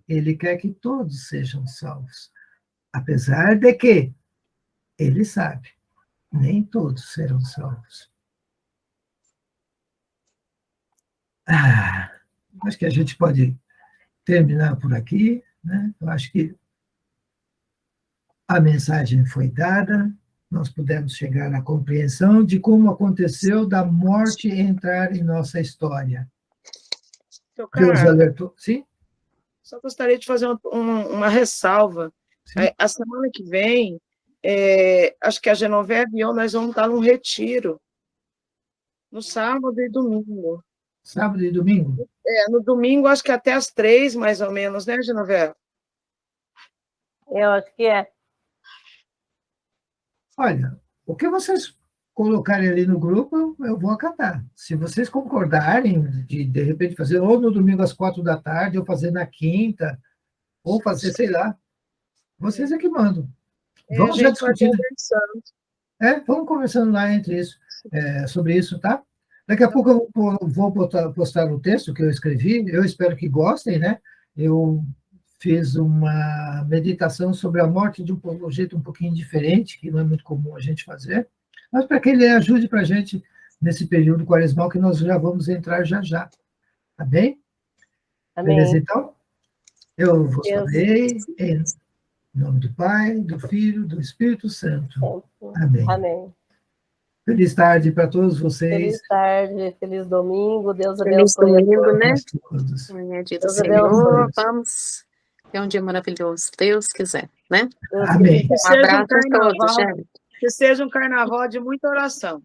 Ele quer que todos sejam salvos, apesar de que ele sabe, nem todos serão salvos. Acho que a gente pode terminar por aqui, né? Eu acho que a mensagem foi dada, nós pudemos chegar à compreensão de como aconteceu da morte entrar em nossa história. Deus alertou. Sim? Só gostaria de fazer uma ressalva. A semana que vem, acho que a Genoveva e eu, nós vamos estar num retiro, no sábado e domingo. Sábado e domingo? No domingo, acho que até às 3, mais ou menos, né, Genoveva? Eu acho que é. Olha, o que vocês colocarem ali no grupo, eu vou acatar. Se vocês concordarem de repente, fazer ou no domingo às 4 da tarde, ou fazer na quinta, ou fazer, sei lá, vocês é que mandam. Vamos já discutindo. Vamos conversando lá entre isso, sobre isso, tá? Daqui a pouco eu vou postar o texto que eu escrevi, eu espero que gostem, né? Eu fez uma meditação sobre a morte de um jeito um pouquinho diferente, que não é muito comum a gente fazer, mas para que ele ajude para a gente nesse período quaresmal que nós já vamos entrar já já. Tá bem? Amém. Beleza, então? Eu vos Deus. falei em nome do Pai, do Filho, do Espírito Santo. Amém. Amém. Feliz tarde para todos vocês. Feliz tarde, feliz domingo, Deus Feliz abençoe. domingo, né? Todos. Amanhã é dia do Deus Senhor, abençoe. vamos ter um dia maravilhoso, se Deus quiser, né? Deus Amém. Que Um seja um abraço a todos, carnaval, gente. que seja um carnaval de muita oração.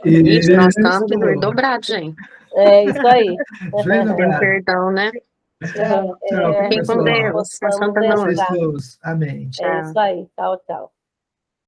Gente, nós estamos de Isso. dor dobrado, gente. É isso aí. Joelho Tem dobrado. perdão, né? Tchau, É, Fiquem com pessoal. Deus. Uma santa possamos noite. entrar. Vocês todos. Amém. É isso aí. Tchau, tchau.